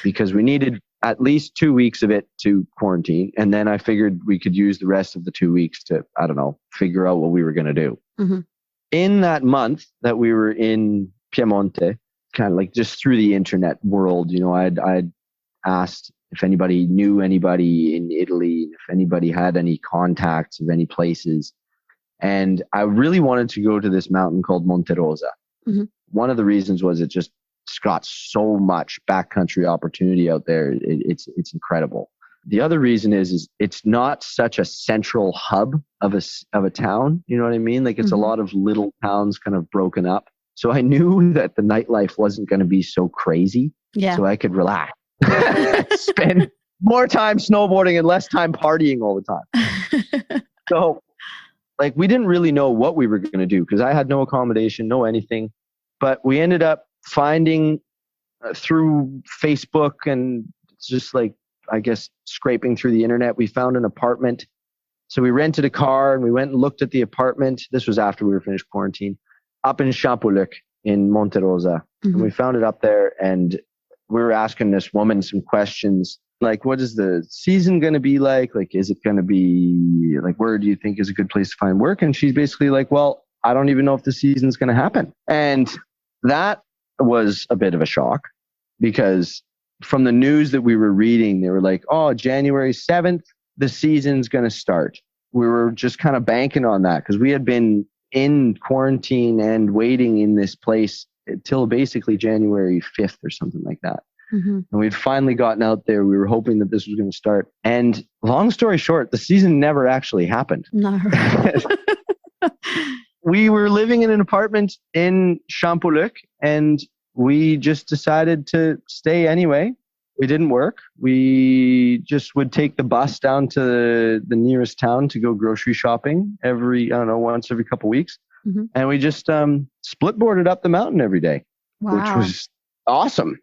because we needed at least 2 weeks of it to quarantine. And then I figured we could use the rest of the 2 weeks to, I don't know, figure out what we were going to do. Mm-hmm. In that month that we were in Piemonte, kind of like just through the internet world, you know, I'd asked if anybody knew anybody in Italy, if anybody had any contacts of any places. And I really wanted to go to this mountain called Monte Rosa. Mm-hmm. One of the reasons was it's got so much backcountry opportunity out there. It's incredible. The other reason is it's not such a central hub of a town. You know what I mean? Like it's a lot of little towns kind of broken up. So I knew that the nightlife wasn't going to be so crazy. Yeah. So I could relax, spend more time snowboarding and less time partying all the time. So like we didn't really know what we were going to do because I had no accommodation, no anything. But we ended up finding through Facebook and just like, I guess, scraping through the internet, we found an apartment. So we rented a car and we went and looked at the apartment. This was after we were finished quarantine, up in Champoluc in Monte Rosa. Mm-hmm. And we found it up there and we were asking this woman some questions like, what is the season going to be like? Like, is it going to be like, where do you think is a good place to find work? And she's basically like, well, I don't even know if the season's going to happen. And that was a bit of a shock because from the news that we were reading, they were like, oh, January 7th, the season's going to start. We were just kind of banking on that because we had been in quarantine and waiting in this place till basically January 5th or something like that. Mm-hmm. And we'd finally gotten out there. We were hoping that this was going to start. And long story short, the season never actually happened. No. We were living in an apartment in Champoluc and we just decided to stay anyway. It didn't work. We just would take the bus down to the nearest town to go grocery shopping once every couple of weeks. Mm-hmm. And we just split boarded up the mountain every day, Wow. which was awesome.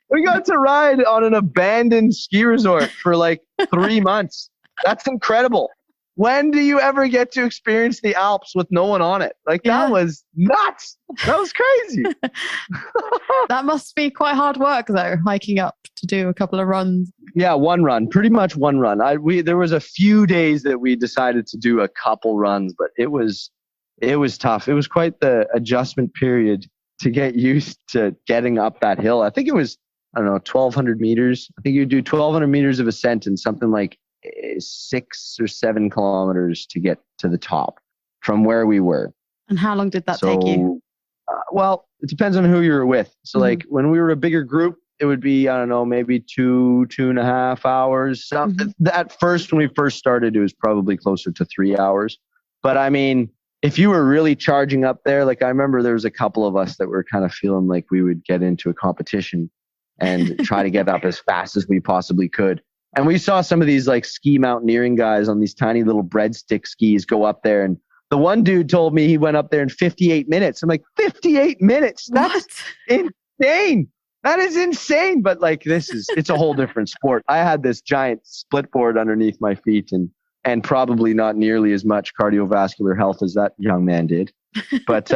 We got to ride on an abandoned ski resort for like 3 months. That's incredible. When do you ever get to experience the Alps with no one on it? Like that was nuts. That was crazy. That must be quite hard work though, hiking up to do a couple of runs. Yeah, one run, pretty much one run. There was a few days that we decided to do a couple runs, but it was tough. It was quite the adjustment period to get used to getting up that hill. I think it was, 1,200 meters. I think you do 1,200 meters of ascent and something like 6 or 7 kilometers to get to the top from where we were. And how long did that take you? Well, it depends on who you were with. So like when we were a bigger group, it would be, maybe 2.5 hours. At first, when we first started, it was probably closer to 3 hours. But I mean, if you were really charging up there, like I remember there was a couple of us that were kind of feeling like we would get into a competition and try to get up as fast as we possibly could. And we saw some of these like ski mountaineering guys on these tiny little breadstick skis go up there. And the one dude told me he went up there in 58 minutes. I'm like, 58 minutes? That's insane. That is insane. But like, it's a whole different sport. I had this giant split board underneath my feet and probably not nearly as much cardiovascular health as that young man did. But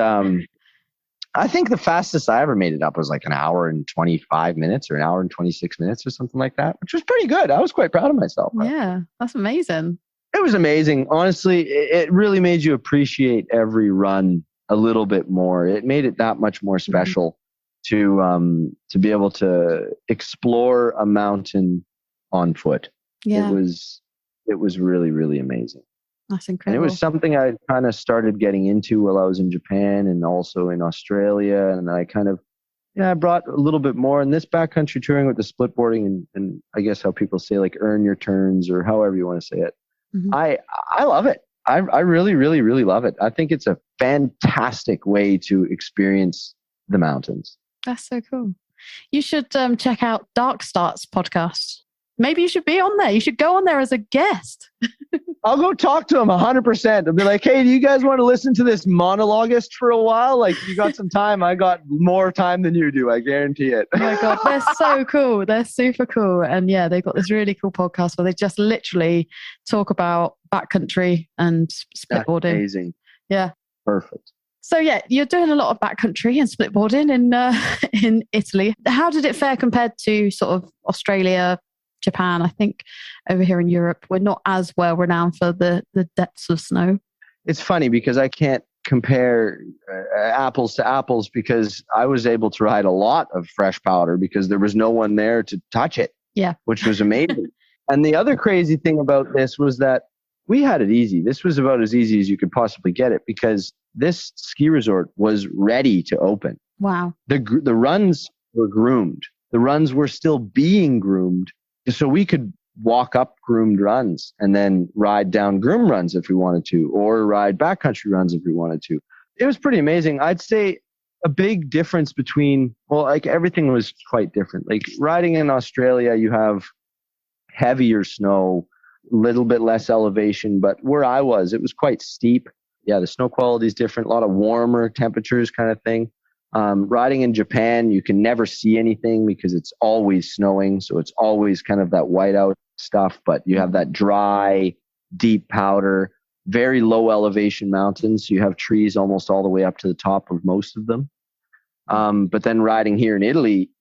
I think the fastest I ever made it up was like 1 hour and 25 minutes or 1 hour and 26 minutes or something like that, which was pretty good. I was quite proud of myself. Yeah, that's amazing. It was amazing. Honestly, it really made you appreciate every run a little bit more. It made it that much more special to be able to explore a mountain on foot. Yeah. It was really, really amazing. That's incredible. And it was something I kind of started getting into while I was in Japan and also in Australia. And I kind of, I brought a little bit more in this backcountry touring with the split boarding and I guess how people say like earn your turns or however you want to say it. Mm-hmm. I love it. I really, really, really love it. I think it's a fantastic way to experience the mountains. That's so cool. You should check out Dark Start's podcast. Maybe you should be on there. You should go on there as a guest. I'll go talk to him 100%. I'll be like, hey, do you guys want to listen to this monologuist for a while? Like, you got some time. I got more time than you do. I guarantee it. Oh my God. They're so cool. They're super cool. And yeah, they've got this really cool podcast where they just literally talk about backcountry and split boarding. Amazing. Yeah. Perfect. So yeah, you're doing a lot of backcountry and splitboarding in Italy. How did it fare compared to sort of Australia, Japan? I think over here in Europe, we're not as well renowned for the depths of snow. It's funny because I can't compare apples to apples because I was able to ride a lot of fresh powder because there was no one there to touch it. Yeah, which was amazing. And the other crazy thing about this was that we had it easy. This was about as easy as you could possibly get it because this ski resort was ready to open. Wow. The runs were groomed. The runs were still being groomed. So we could walk up groomed runs and then ride down groom runs if we wanted to, or ride backcountry runs if we wanted to. It was pretty amazing. I'd say a big difference between, well, like everything was quite different. Like riding in Australia, you have heavier snow, a little bit less elevation, but where I was, it was quite steep. Yeah, the snow quality is different, a lot of warmer temperatures kind of thing. Riding in Japan, you can never see anything because it's always snowing. So it's always kind of that whiteout stuff, but you have that dry, deep powder, very low elevation mountains. So you have trees almost all the way up to the top of most of them. But then riding here in Italy,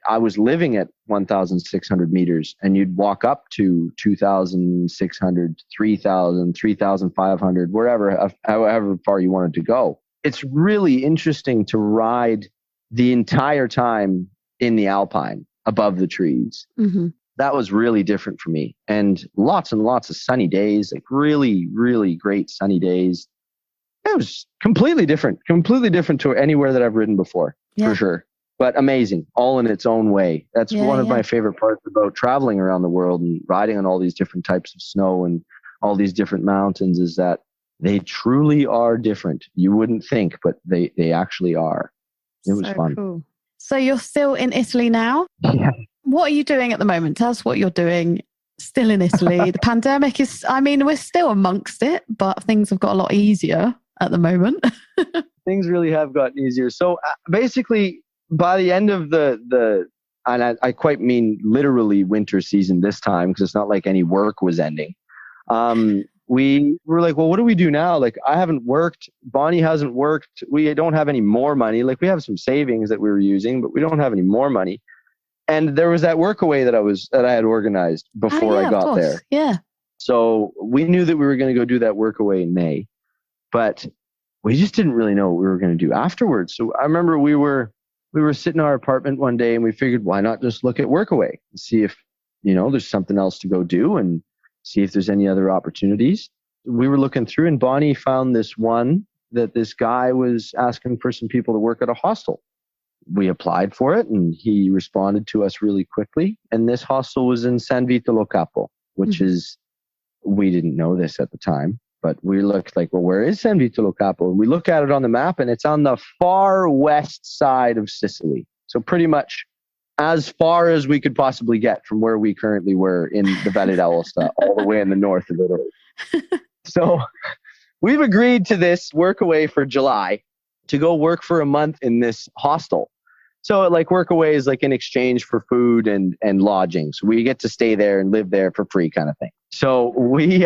I was living at 1,600 meters and you'd walk up to 2,600, 3,000, 3,500, wherever, however far you wanted to go. It's really interesting to ride the entire time in the Alpine above the trees. Mm-hmm. That was really different for me. And lots of sunny days, like really, really great sunny days. It was completely different to anywhere that I've ridden before, for sure. But amazing, all in its own way. That's one of my favorite parts about traveling around the world and riding on all these different types of snow and all these different mountains is that they truly are different. You wouldn't think, but they actually are. It was fun. Cool. So you're still in Italy now? Yeah. What are you doing at the moment? Tell us what you're doing still in Italy. The pandemic is, I mean, we're still amongst it, but things have got a lot easier at the moment. Things really have gotten easier. So basically, by the end of the and I quite mean literally winter season this time, because it's not like any work was ending. We were like, well, what do we do now? Like, I haven't worked. Bonnie hasn't worked. We don't have any more money. Like, we have some savings that we were using, but we don't have any more money. And there was that workaway that I had organized before I got there. Yeah. So we knew that we were going to go do that workaway in May, but we just didn't really know what we were going to do afterwards. So I remember we were sitting in our apartment one day and we figured, why not just look at workaway and see if, there's something else to go do and see if there's any other opportunities. We were looking through and Bonnie found this one that this guy was asking for some people to work at a hostel. We applied for it and he responded to us really quickly. And this hostel was in San Vito lo Capo, which is, we didn't know this at the time, but we looked like, well, where is San Vito lo Capo? And we look at it on the map and it's on the far west side of Sicily. So pretty much as far as we could possibly get from where we currently were in the Valle d'Aosta, all the way in the north of Italy. So we've agreed to this workaway for July to go work for a month in this hostel. So like workaway is like in exchange for food and lodging. So we get to stay there and live there for free kind of thing. So we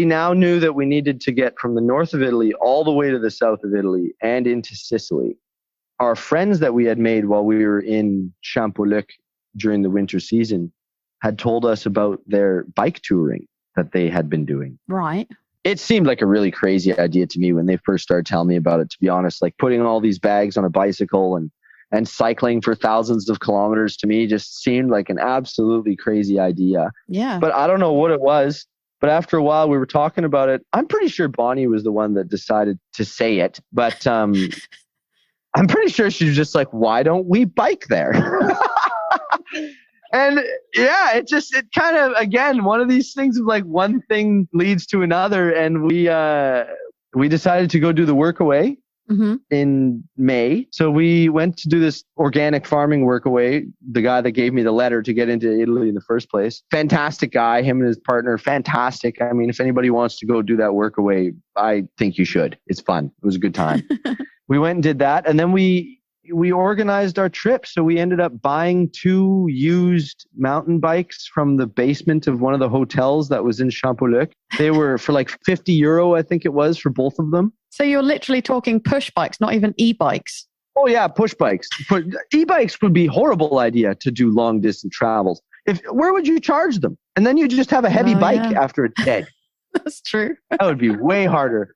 now knew that we needed to get from the north of Italy all the way to the south of Italy and into Sicily. Our friends that we had made while we were in Champoluc during the winter season had told us about their bike touring that they had been doing. Right. It seemed like a really crazy idea to me when they first started telling me about it, to be honest. Like putting all these bags on a bicycle and cycling for thousands of kilometers to me just seemed like an absolutely crazy idea. Yeah. But I don't know what it was. But after a while, we were talking about it. I'm pretty sure Bonnie was the one that decided to say it. But I'm pretty sure she was just like, why don't we bike there? And yeah, it kind of, again, one of these things of like one thing leads to another. And we decided to go do the workaway in May. So we went to do this organic farming workaway. The guy that gave me the letter to get into Italy in the first place. Fantastic guy, him and his partner, fantastic. I mean, if anybody wants to go do that workaway, I think you should. It's fun. It was a good time. We went and did that. And then we we organized our trip. So we ended up buying 2 used mountain bikes from the basement of one of the hotels that was in Champollic. They were for like €50, I think it was, for both of them. So you're literally talking push bikes, not even e-bikes. Oh yeah, push bikes. E-bikes would be a horrible idea to do long distance travels. Where would you charge them? And then you just have a heavy bike after it's dead. That's true. That would be way harder.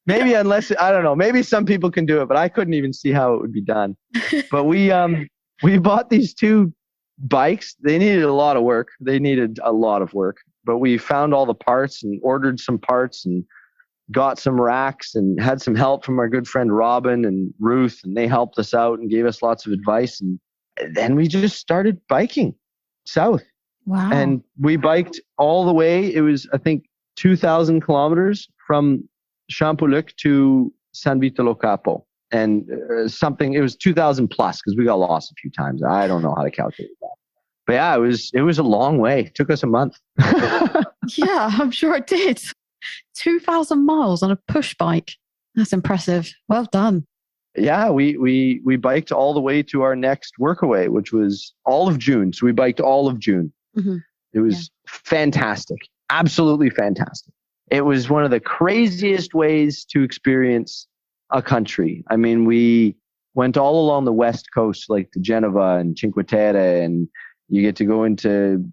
Maybe unless, I don't know, maybe some people can do it, but I couldn't even see how it would be done. But we bought these 2 bikes. They needed a lot of work. But we found all the parts and ordered some parts and got some racks and had some help from our good friend Robin and Ruth, and they helped us out and gave us lots of advice. And then we just started biking south. Wow. And we biked all the way. It was, I think, 2,000 kilometers from Champollic to San Vito lo Capo. And it was 2,000 plus because we got lost a few times. I don't know how to calculate that. But yeah, it was a long way. It took us a month. Yeah, I'm sure it did. 2,000 miles on a push bike. That's impressive. Well done. Yeah, we biked all the way to our next workaway, which was all of June. So we biked all of June. Mm-hmm. It was fantastic. Absolutely fantastic. It was one of the craziest ways to experience a country. I mean, we went all along the west coast, like to Genova and Cinque Terre, and you get to go into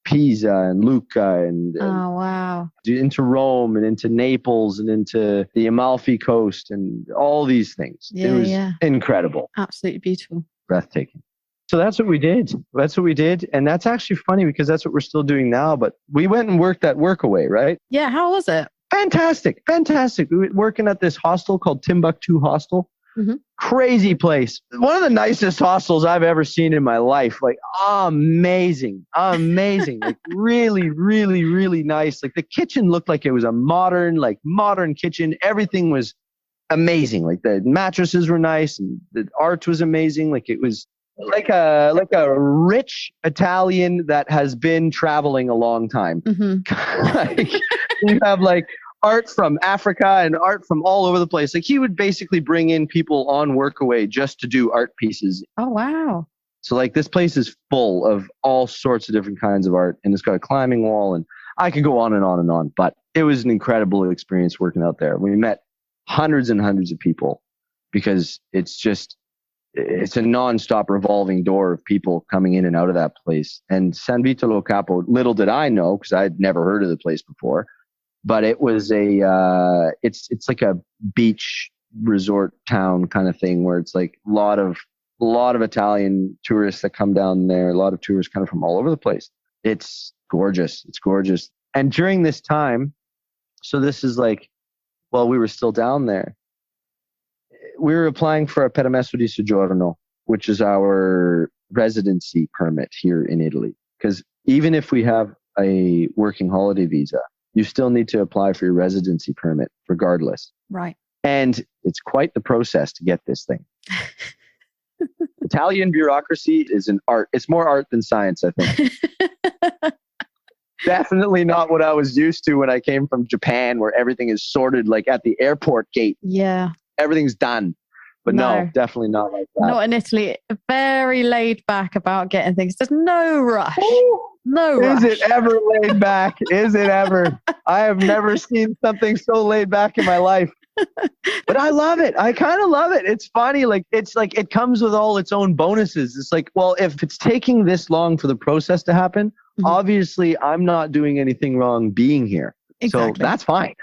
Pisa and Lucca and oh wow, into Rome and into Naples and into the Amalfi Coast and all these things. Yeah, it was incredible. Absolutely beautiful. Breathtaking. So that's what we did. And that's actually funny because that's what we're still doing now. But we went and worked that workaway, right? Yeah. How was it? Fantastic. We were working at this hostel called Timbuktu Hostel. Mm-hmm. Crazy place. One of the nicest hostels I've ever seen in my life. Like amazing. Like really, really, really nice. Like the kitchen looked like it was a modern kitchen. Everything was amazing. Like the mattresses were nice and the art was amazing. Like it was like a rich Italian that has been traveling a long time. Mm-hmm. Like, you have like art from Africa and art from all over the place. Like he would basically bring in people on workaway just to do art pieces. Oh, wow. So like this place is full of all sorts of different kinds of art, and it's got a climbing wall, and I could go on and on and on, but it was an incredible experience working out there. We met hundreds and hundreds of people because it's a nonstop revolving door of people coming in and out of that place. And San Vito lo Capo, little did I know, because I'd never heard of the place before, but it was it's like a beach resort town kind of thing where it's like a lot of Italian tourists that come down there, a lot of tourists kind of from all over the place. It's gorgeous. And during this time, so this is like, while we were still down there, we were applying for a permesso di soggiorno, which is our residency permit here in Italy. Because even if we have a working holiday visa, you still need to apply for your residency permit regardless. Right. And it's quite the process to get this thing. Italian bureaucracy is an art. It's more art than science, I think. Definitely not what I was used to when I came from Japan, where everything is sorted like at the airport gate. Yeah. Everything's done. But no, definitely not like that. Not in Italy. Very laid back about getting things. There's no rush. No rush. Is it ever laid back? Is it ever? I have never seen something so laid back in my life. But I love it. I kind of love it. It's funny. It's like it comes with all its own bonuses. It's like, well, if it's taking this long for the process to happen, mm-hmm. obviously I'm not doing anything wrong being here. Exactly. So that's fine.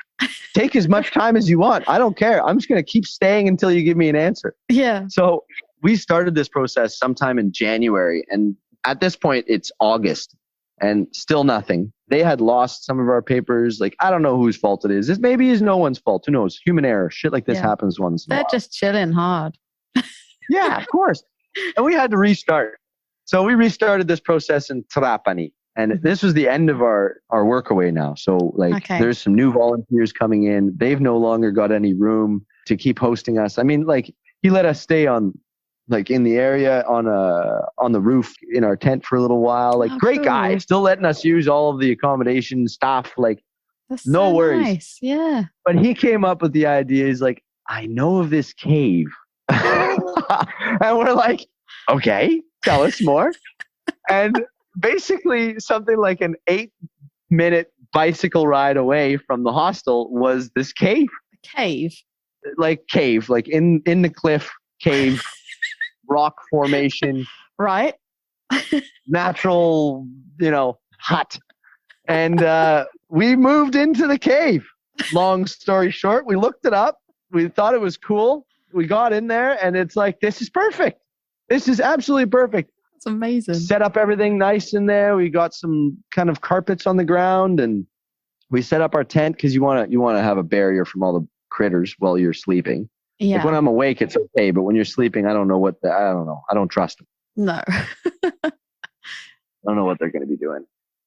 Take as much time as you want. I don't care. I'm just going to keep staying until you give me an answer. Yeah. So we started this process sometime in January. And at this point, it's August and still nothing. They had lost some of our papers. Like, I don't know whose fault it is. This maybe is no one's fault. Who knows? Human error. Shit like this happens once in a while. They're just chilling hard. Yeah, of course. And we had to restart. So we restarted this process in Trapani. And this was the end of our workaway now. So there's some new volunteers coming in. They've no longer got any room to keep hosting us. I mean, like he let us stay on in the area on the roof in our tent for a little while. Like great guy, still letting us use all of the accommodation stuff. Like that's no so worries. Nice. Yeah. But he came up with the idea. He's like, I know of this cave. And we're like, okay, tell us more. And basically something like an 8-minute bicycle ride away from the hostel was this cave. Cave? Like in the cliff cave, rock formation. Right. Natural, hut. And we moved into the cave. Long story short, we looked it up. We thought it was cool. We got in there and it's like, this is perfect. This is absolutely perfect. It's amazing. Set up everything nice in there. We got some kind of carpets on the ground and we set up our tent because you want to have a barrier from all the critters while you're sleeping. Yeah. Like when I'm awake, it's okay. But when you're sleeping, I don't know. I don't trust them. No. I don't know what they're going to be doing.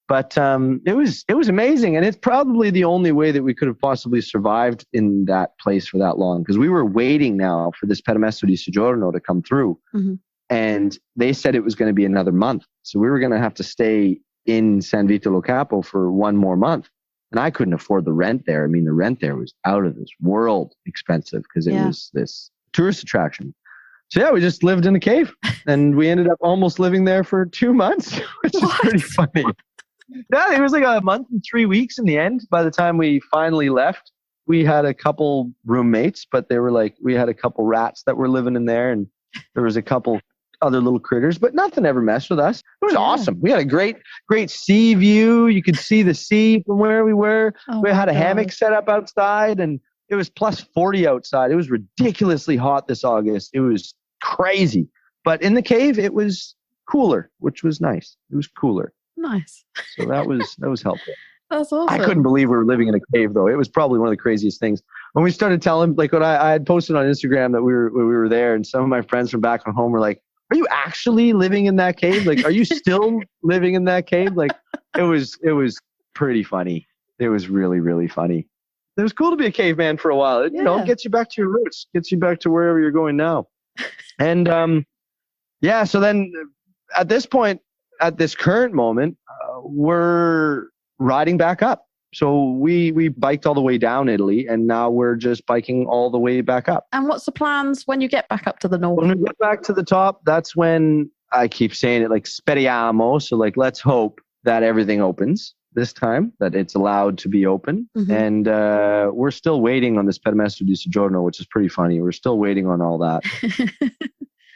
But it was amazing. And it's probably the only way that we could have possibly survived in that place for that long. Because we were waiting now for this permesso di soggiorno to come through. Mm-hmm. And they said it was going to be another month. So we were going to have to stay in San Vito Lo Capo for one more month. And I couldn't afford the rent there. I mean, the rent there was out of this world expensive because it was this tourist attraction. So yeah, we just lived in a cave and we ended up almost living there for 2 months, which is pretty funny. Yeah, it was like a month and 3 weeks in the end. By the time we finally left, we had a couple roommates, but they were like, we had a couple rats that were living in there and there was a couple other little critters, but nothing ever messed with us. It was awesome. We had a great sea view. You could see the sea from where we were. We had a hammock set up outside and it was plus 40 outside. It was ridiculously hot this August. It was crazy. But in the cave, it was cooler, which was nice. It was cooler. Nice. So that was helpful. That's awesome. I couldn't believe we were living in a cave, though. It was probably one of the craziest things. When we started telling, like what I had posted on Instagram that we were there, and some of my friends from back from home were like, "Are you actually living in that cave? Like, are you still living in that cave?" Like, it was pretty funny. It was really, really funny. It was cool to be a caveman for a while. It, it gets you back to your roots, gets you back to wherever you're going now. And so then at this point, at this current moment, we're riding back up. So we biked all the way down Italy, and now we're just biking all the way back up. And what's the plans when you get back up to the north? When we get back to the top, that's when I keep saying it like speriamo. So like, let's hope that everything opens this time, that it's allowed to be open. Mm-hmm. And we're still waiting on this permesso di soggiorno, which is pretty funny. We're still waiting on all that.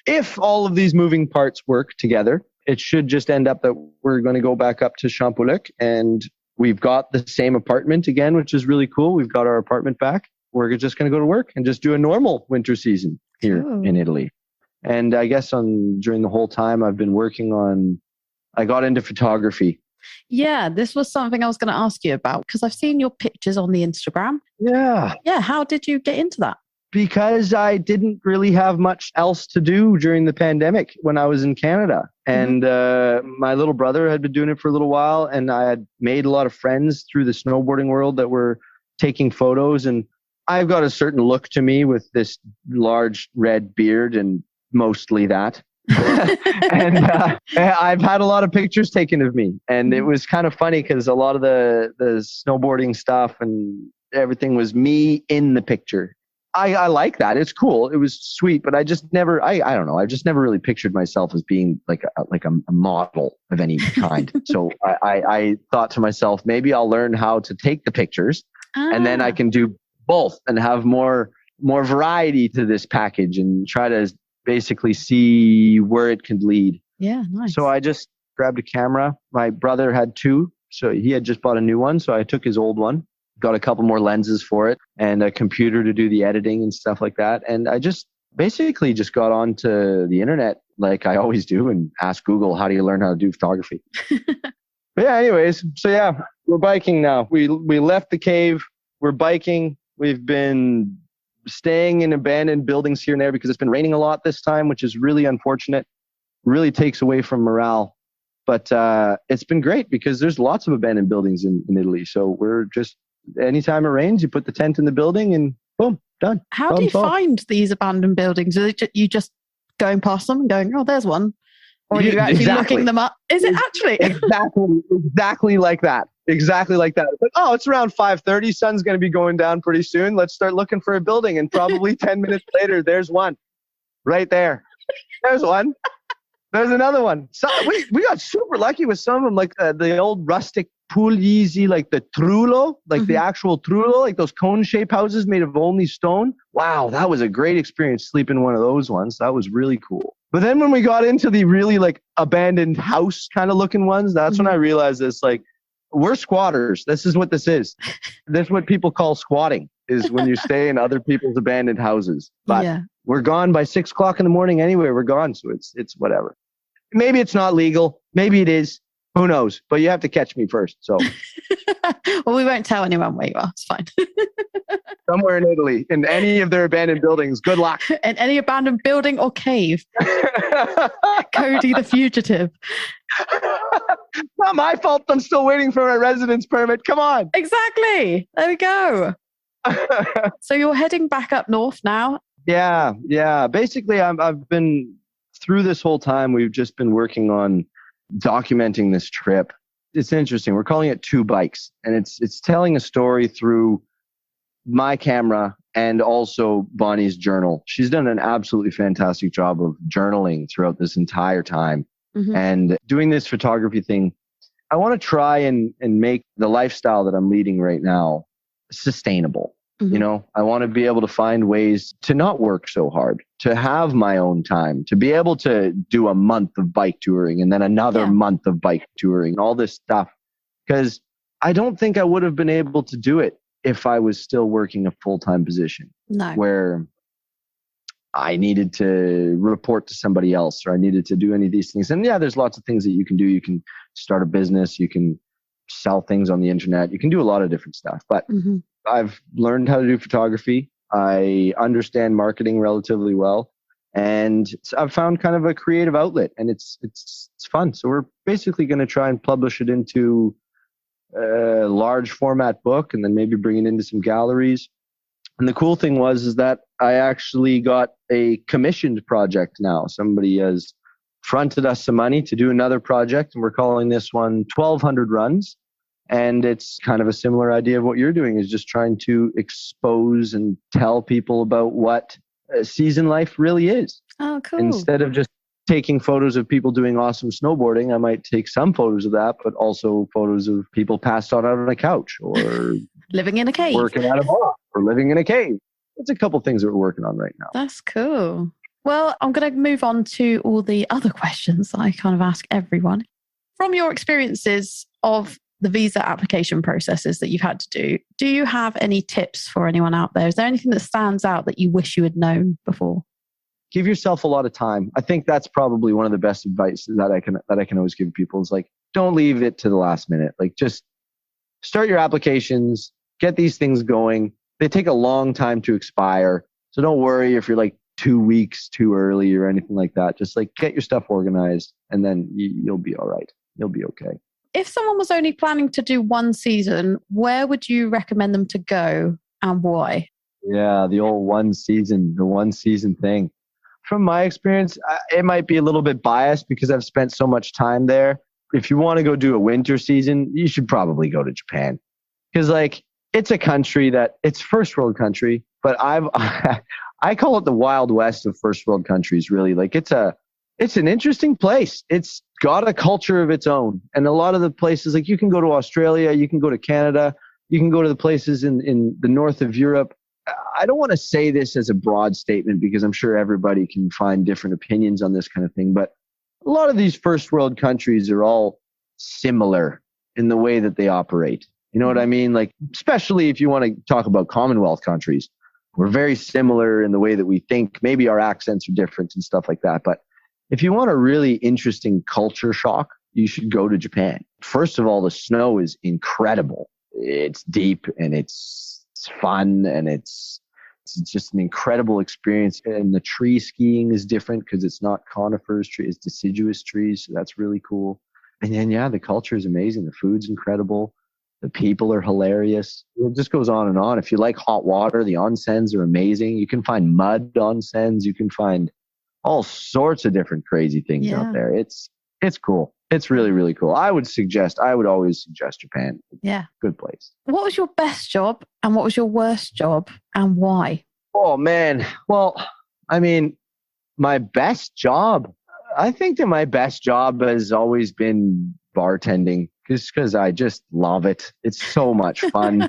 If all of these moving parts work together, it should just end up that we're going to go back up to Champollic, and we've got the same apartment again, which is really cool. We've got our apartment back. We're just going to go to work and just do a normal winter season here in Italy. And I guess during the whole time I've been working I got into photography. Yeah, this was something I was going to ask you about because I've seen your pictures on the Instagram. Yeah. Yeah, how did you get into that? Because I didn't really have much else to do during the pandemic when I was in Canada. And my little brother had been doing it for a little while, and I had made a lot of friends through the snowboarding world that were taking photos. And I've got a certain look to me with this large red beard and mostly that. And I've had a lot of pictures taken of me. And it was kind of funny because a lot of the snowboarding stuff and everything was me in the picture. I like that. It's cool. It was sweet, but I just never, I don't know. I just never really pictured myself as being like a model of any kind. So I thought to myself, maybe I'll learn how to take the pictures and then I can do both and have more variety to this package and try to basically see where it could lead. Yeah, nice. So I just grabbed a camera. My brother had two, so he had just bought a new one. So I took his old one. Got a couple more lenses for it and a computer to do the editing and stuff like that. And I just basically just got onto the internet like I always do and asked Google, how do you learn how to do photography? But yeah, anyways, so yeah, we're biking now. We left the cave. We're biking. We've been staying in abandoned buildings here and there because it's been raining a lot this time, which is really unfortunate. Really takes away from morale. But it's been great because there's lots of abandoned buildings in Italy. So we're just, anytime it rains, you put the tent in the building and boom, done. How do you find these abandoned buildings? Are you just going past them and going, oh, there's one? Or are you actually looking them up? Is it actually? Exactly like that. Exactly like that. But, it's around 5:30. Sun's going to be going down pretty soon. Let's start looking for a building. And probably 10 minutes later, there's one. right there. There's one. There's another one. So we got super lucky with some of them, like the old rustic pugliese, like the trullo, like the actual trullo, like those cone-shaped houses made of only stone. Wow, that was a great experience sleeping in one of those ones. That was really cool. But then when we got into the really like abandoned house kind of looking ones, that's when I realized this, like, we're squatters. This is what this is. This is what people call squatting, is when you stay in other people's abandoned houses. But we're gone by 6 o'clock in the morning anyway. We're gone. So it's whatever. Maybe it's not legal. Maybe it is. Who knows? But you have to catch me first. So, well, we won't tell anyone where you are. It's fine. Somewhere in Italy, in any of their abandoned buildings. Good luck. In any abandoned building or cave. Cody the fugitive. Not my fault. I'm still waiting for a residence permit. Come on. Exactly. There we go. So you're heading back up north now? Yeah. Basically, I've been through this whole time. We've just been working on documenting this trip. It's interesting. We're calling it Two Bikes, and it's telling a story through my camera and also Bonnie's journal. She's done an absolutely fantastic job of journaling throughout this entire time. And doing this photography thing, I want to try and make the lifestyle that I'm leading right now sustainable. You know, I want to be able to find ways to not work so hard, to have my own time, to be able to do a month of bike touring and then another month of bike touring, all this stuff. Because I don't think I would have been able to do it if I was still working a full-time position. No. Where I needed to report to somebody else, or I needed to do any of these things. And yeah, there's lots of things that you can do. You can start a business, you can sell things on the internet, you can do a lot of different stuff. But I've learned how to do photography. I understand marketing relatively well. And I've found kind of a creative outlet, and it's fun. So we're basically going to try and publish it into a large format book, and then maybe bring it into some galleries. And the cool thing is that I actually got a commissioned project now. Somebody has fronted us some money to do another project, and we're calling this one 1200 Runs. And it's kind of a similar idea of what you're doing, is just trying to expose and tell people about what season life really is. Oh, cool. Instead of just taking photos of people doing awesome snowboarding, I might take some photos of that, but also photos of people passed out on a couch, or living in a cave, working at a bar, or living in a cave. It's a couple things that we're working on right now. That's cool. Well, I'm going to move on to all the other questions I kind of ask everyone. From your experiences of the visa application processes that you've had to do you have any tips for anyone out there? Is there anything that stands out that you wish you had known before? Give yourself a lot of time. I think that's probably one of the best advice that I can always give people, is like, don't leave it to the last minute. Like, just start your applications, get these things going. They take a long time to expire. So don't worry if you're like 2 weeks too early or anything like that. Just like get your stuff organized, and then you'll be all right. You'll be okay. If someone was only planning to do one season, where would you recommend them to go and why? Yeah, the old one season thing. From my experience, it might be a little bit biased because I've spent so much time there. If you want to go do a winter season, you should probably go to Japan. Because like, it's a country it's first world country, but I call it the Wild West of first world countries, really. Like, it's an interesting place. It's got a culture of its own. And a lot of the places, like, you can go to Australia, you can go to Canada, you can go to the places in the north of Europe. I don't want to say this as a broad statement because I'm sure everybody can find different opinions on this kind of thing. But a lot of these first world countries are all similar in the way that they operate. You know what I mean? Like, especially if you want to talk about Commonwealth countries, we're very similar in the way that we think. Maybe our accents are different and stuff like that. But if you want a really interesting culture shock, you should go to Japan. First of all, the snow is incredible. It's deep and it's fun, and it's just an incredible experience. And the tree skiing is different because it's not conifers tree, it's deciduous trees. So that's really cool. And then, yeah, the culture is amazing. The food's incredible. The people are hilarious. It just goes on and on. If you like hot water, the onsens are amazing. You can find mud onsens. You can find all sorts of different crazy things out there. It's cool. It's really, really cool. I would always suggest Japan. Yeah. Good place. What was your best job and what was your worst job and why? Oh, man. Well, I mean, My best job, I think that my best job has always been bartending, just because I just love it. It's so much fun.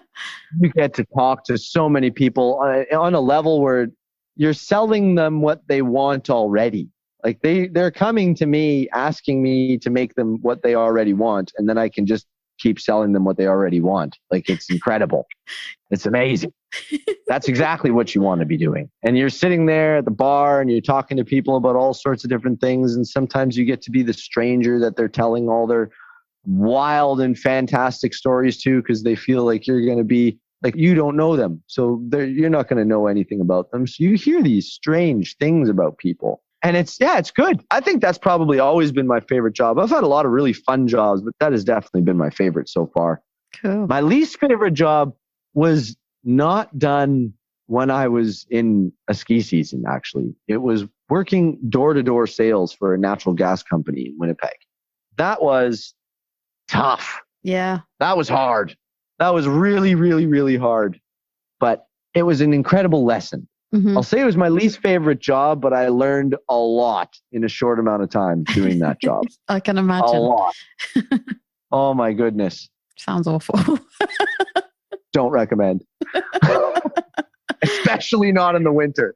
You get to talk to so many people on a level where you're selling them what they want already. Like they're coming to me, asking me to make them what they already want. And then I can just keep selling them what they already want. Like, it's incredible. It's amazing. That's exactly what you want to be doing. And you're sitting there at the bar and you're talking to people about all sorts of different things. And sometimes you get to be the stranger that they're telling all their wild and fantastic stories to, because they feel like you're going to be like, you don't know them. So you're not going to know anything about them. So you hear these strange things about people. And it's good. I think that's probably always been my favorite job. I've had a lot of really fun jobs, but that has definitely been my favorite so far. Cool. My least favorite job was not done when I was in a ski season, actually. It was working door-to-door sales for a natural gas company in Winnipeg. That was tough. Yeah. That was hard. That was really, really, really hard. But it was an incredible lesson. Mm-hmm. I'll say it was my least favorite job, but I learned a lot in a short amount of time doing that job. I can imagine. A lot. Oh my goodness. Sounds awful. Don't recommend. Especially not in the winter.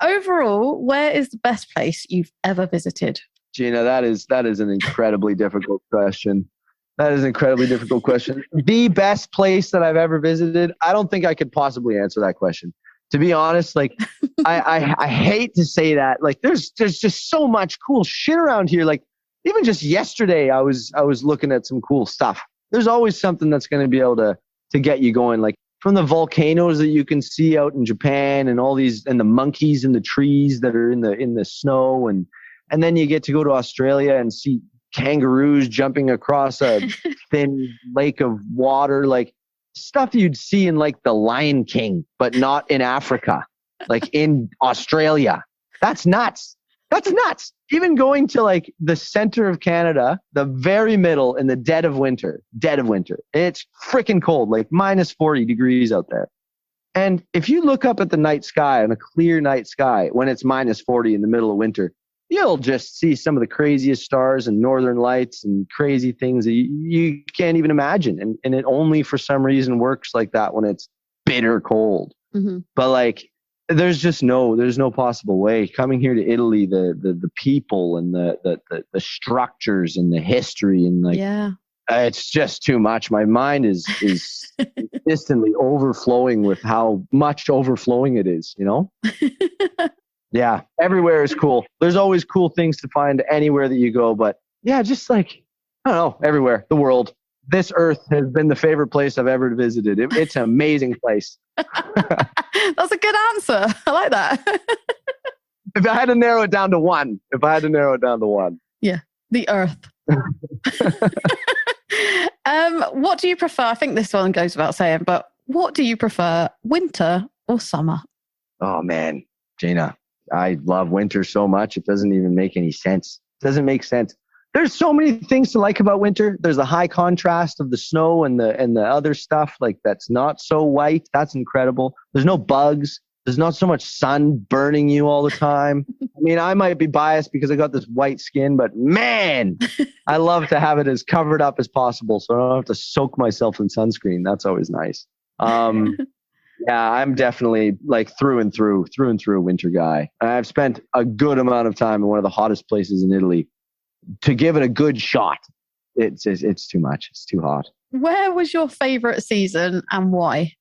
Overall, where is the best place you've ever visited? Gina, that is an incredibly difficult question. That is an incredibly difficult question. The best place that I've ever visited, I don't think I could possibly answer that question. To be honest, like I hate to say that. Like there's just so much cool shit around here. Like even just yesterday, I was looking at some cool stuff. There's always something that's going to be able to get you going. Like from the volcanoes that you can see out in Japan, and all these, and the monkeys in the trees that are in the snow, and then you get to go to Australia and see kangaroos jumping across a thin lake of water. Like stuff you'd see in like The Lion King, but not in Africa, like in Australia. That's nuts. That's nuts. Even going to like the center of Canada, the very middle in the dead of winter, it's freaking cold, like minus 40 degrees out there. And if you look up at the night sky, on a clear night sky, when it's minus 40 in the middle of winter, you'll just see some of the craziest stars and northern lights and crazy things that you can't even imagine. And it only for some reason works like that when it's bitter cold. Mm-hmm. But like, there's no possible way. Coming here to Italy, the people and the structures and the history and like, it's just too much. My mind is consistently overflowing with how much overflowing it is, you know? Yeah, everywhere is cool. There's always cool things to find anywhere that you go. But yeah, just like, I don't know, everywhere, the world. This earth has been the favorite place I've ever visited. It's an amazing place. That's a good answer. I like that. If I had to narrow it down to one. Yeah, the earth. What do you prefer? I think this one goes without saying, but what do you prefer, winter or summer? Oh, man, Gina. I love winter so much. It doesn't even make any sense. It doesn't make sense. There's so many things to like about winter. There's the high contrast of the snow and the other stuff like that's not so white. That's incredible. There's no bugs. There's not so much sun burning you all the time. I mean, I might be biased because I got this white skin, but man, I love to have it as covered up as possible so I don't have to soak myself in sunscreen. That's always nice. Yeah, I'm definitely like through and through a winter guy. I've spent a good amount of time in one of the hottest places in Italy. To give it a good shot, it's too much. It's too hot. Where was your favorite season and why?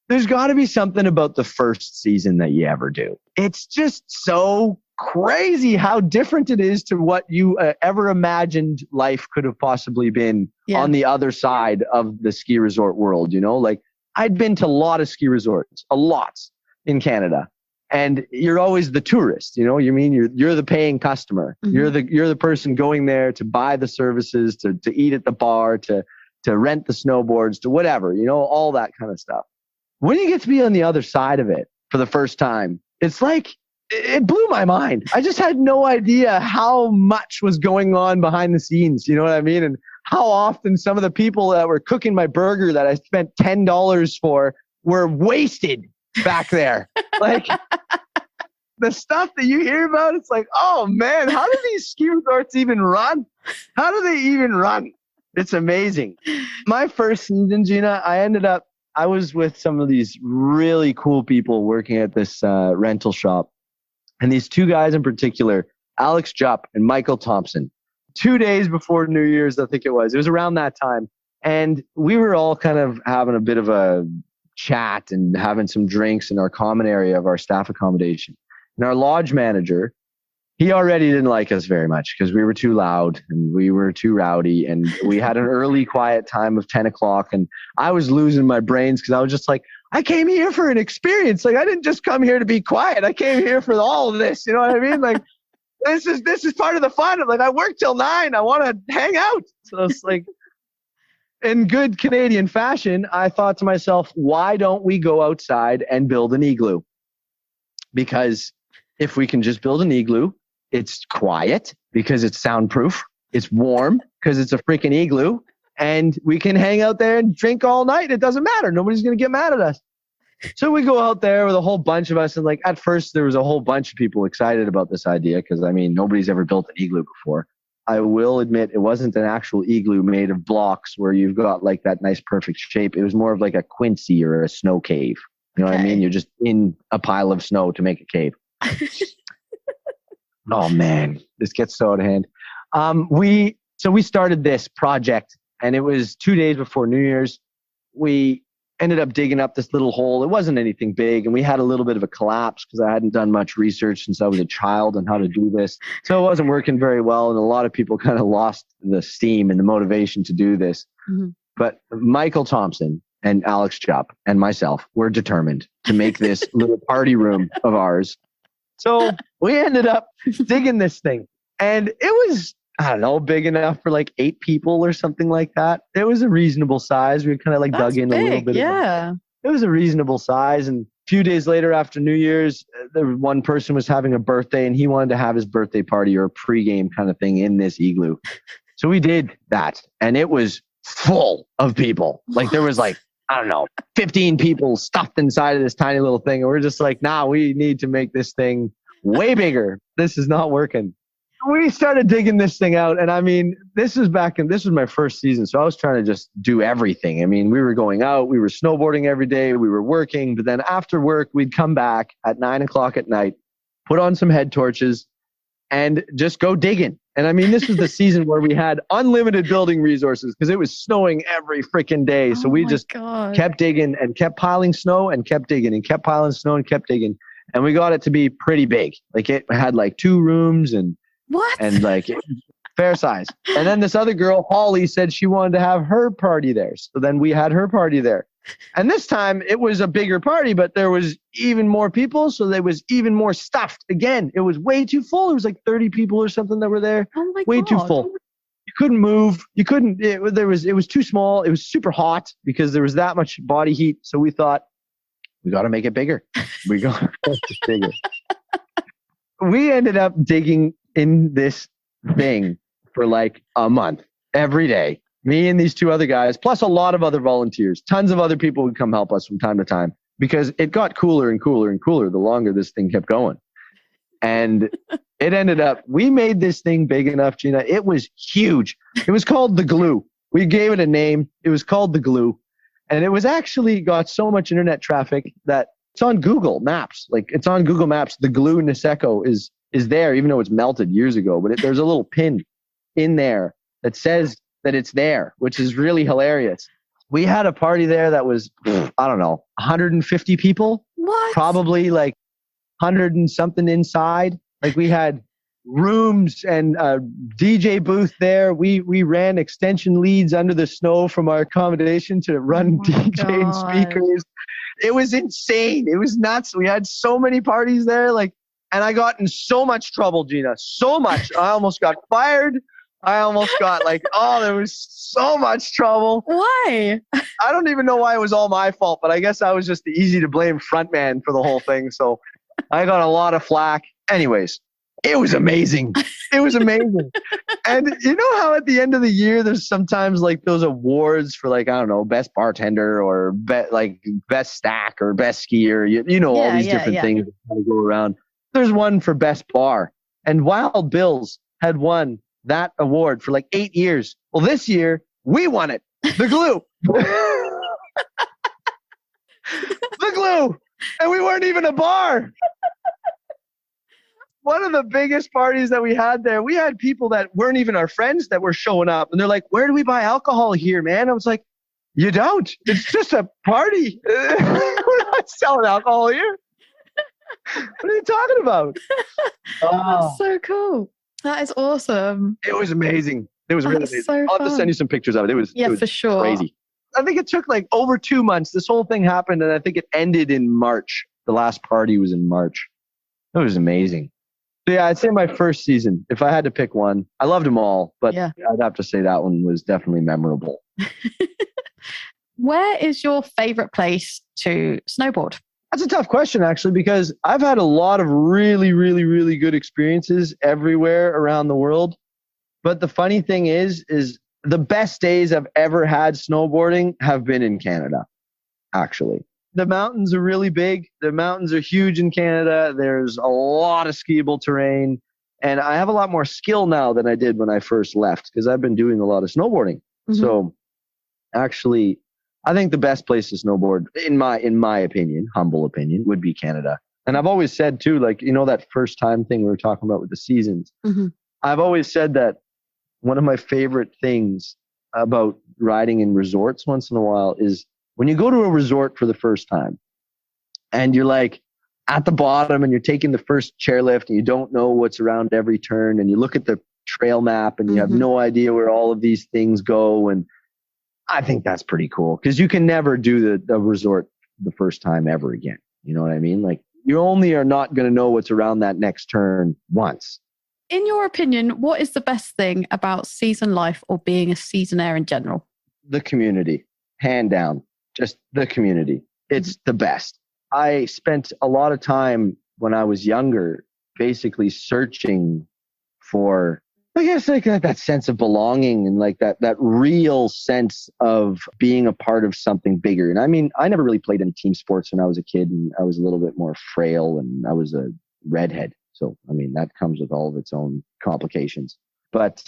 There's got to be something about the first season that you ever do. It's just so crazy how different it is to what you ever imagined life could have possibly been on the other side of the ski resort world. You know, like I'd been to a lot of ski resorts, a lot in Canada. And you're always the tourist, you know. You mean you're the paying customer. Mm-hmm. You're the person going there to buy the services, to eat at the bar, to rent the snowboards, to whatever, you know, all that kind of stuff. When you get to be on the other side of it for the first time, it's like it blew my mind. I just had no idea how much was going on behind the scenes. You know what I mean? And how often some of the people that were cooking my burger that I spent $10 for were wasted back there. Like the stuff that you hear about, it's like, oh man, how do these ski resorts even run? How do they even run? It's amazing. My first season, Gina, I was with some of these really cool people working at this rental shop. And these two guys in particular, Alex Jupp and Michael Thompson, 2 days before New Year's, I think it was around that time. And we were all kind of having a bit of a chat and having some drinks in our common area of our staff accommodation. And our lodge manager, he already didn't like us very much because we were too loud and we were too rowdy. And we had an early quiet time of 10 o'clock. And I was losing my brains because I was just like, I came here for an experience. Like, I didn't just come here to be quiet. I came here for all of this. You know what I mean? Like, this is part of the fun. Like, I work till 9. I want to hang out. So it's like, in good Canadian fashion, I thought to myself, why don't we go outside and build an igloo? Because if we can just build an igloo, it's quiet because it's soundproof. It's warm because it's a freaking igloo. And we can hang out there and drink all night. It doesn't matter. Nobody's going to get mad at us. So we go out there with a whole bunch of us. And like at first, there was a whole bunch of people excited about this idea because, I mean, nobody's ever built an igloo before. I will admit it wasn't an actual igloo made of blocks where you've got like that nice perfect shape. It was more of like a quincy or a snow cave. You know what I mean? You're just in a pile of snow to make a cave. Oh man, this gets so out of hand. We started this project and it was 2 days before New Year's. We ended up digging up this little hole. It wasn't anything big. And we had a little bit of a collapse because I hadn't done much research since I was a child on how to do this. So it wasn't working very well. And a lot of people kind of lost the steam and the motivation to do this. Mm-hmm. But Michael Thompson and Alex Jupp and myself were determined to make this little party room of ours. So we ended up digging this thing. And it was, I don't know, big enough for like 8 people or something like that. It was a reasonable size. We kind of like dug in a little bit. Yeah. It was a reasonable size. And a few days later after New Year's, one person was having a birthday and he wanted to have his birthday party or a pregame kind of thing in this igloo. So we did that. And it was full of people. Like there was like, I don't know, 15 people stuffed inside of this tiny little thing. And we're just like, nah, we need to make this thing way bigger. This is not working. We started digging this thing out. And I mean, this was my first season. So I was trying to just do everything. I mean, we were going out, we were snowboarding every day, we were working. But then after work, we'd come back at 9 o'clock at night, put on some head torches and just go digging. And I mean, this was the season where we had unlimited building resources because it was snowing every freaking day. So we just kept digging and kept piling snow and kept digging and kept piling snow and kept digging. And we got it to be pretty big. Like it had like 2 rooms and like fair size. And then this other girl, Holly, said she wanted to have her party there. So then we had her party there. And this time it was a bigger party, but there was even more people. So there was even more stuffed. Again, it was way too full. It was like 30 people or something that were there. Oh my way God. Too full. You couldn't move. It was too small. It was super hot because there was that much body heat. So we thought, we got to make it bigger. We got to make it bigger. We ended up digging in this thing for like a month every day. Me and these 2 other guys, plus a lot of other volunteers. Tons of other people would come help us from time to time because it got cooler and cooler and cooler the longer this thing kept going. And it ended up, we made this thing big enough, Gina. It was huge. It was called the Glue. We gave it a name. It was called the Glue. And it was actually got so much internet traffic that it's on Google Maps. Like it's on Google Maps. The Glue Niseko is there, even though it's melted years ago. But there's a little pin in there that says that it's there, which is really hilarious. We had a party there that was, I don't know, 150 people. What? Probably like 100 and something inside. Like we had rooms and a DJ booth there. We ran extension leads under the snow from our accommodation to run DJ and speakers. It was insane. It was nuts. We had so many parties there. And I got in so much trouble, Gina. So much. I almost got fired. I almost got there was so much trouble. Why? I don't even know why it was all my fault, but I guess I was just the easy to blame front man for the whole thing. So I got a lot of flack. Anyways, it was amazing. It was amazing. And you know how at the end of the year, there's sometimes like those awards for I don't know, best bartender or best stack or best skier. You know, all these different things that go around. there's one for best bar. And Wild Bill's had won that award for like 8 years. Well, this year we won it. The glue. The glue. And we weren't even a bar. One of the biggest parties that we had there, we had people that weren't even our friends that were showing up. And they're like, where do we buy alcohol here, man? I was like, you don't. It's just a party. We're not selling alcohol here. What are you talking about? That's so cool. That is awesome. It was amazing. It was really amazing. So I'll have to send you some pictures of it. It was for sure. Crazy. I think it took like over 2 months. This whole thing happened, and I think it ended in March. The last party was in March. It was amazing. So yeah, I'd say my first season, if I had to pick one, I loved them all, but I'd have to say that one was definitely memorable. Where is your favorite place to snowboard? That's a tough question, actually, because I've had a lot of really, really, really good experiences everywhere around the world. But the funny thing is the best days I've ever had snowboarding have been in Canada, actually. The mountains are really big. The mountains are huge in Canada. There's a lot of skiable terrain. And I have a lot more skill now than I did when I first left because I've been doing a lot of snowboarding. Mm-hmm. So actually, I think the best place to snowboard, in my opinion, humble opinion, would be Canada. And I've always said too, like, you know, that first time thing we were talking about with the seasons. Mm-hmm. I've always said that one of my favorite things about riding in resorts once in a while is when you go to a resort for the first time and you're like at the bottom and you're taking the first chairlift and you don't know what's around every turn and you look at the trail map and you have no idea where all of these things go. And I think that's pretty cool because you can never do the resort the first time ever again. You know what I mean? Like you only are not going to know what's around that next turn once. In your opinion, what is the best thing about season life or being a seasonaire in general? The community, hand down, just the community. It's the best. I spent a lot of time when I was younger, basically searching for, I guess, like that sense of belonging and like that real sense of being a part of something bigger. And I mean, I never really played any team sports when I was a kid, and I was a little bit more frail, and I was a redhead. So, I mean, that comes with all of its own complications. But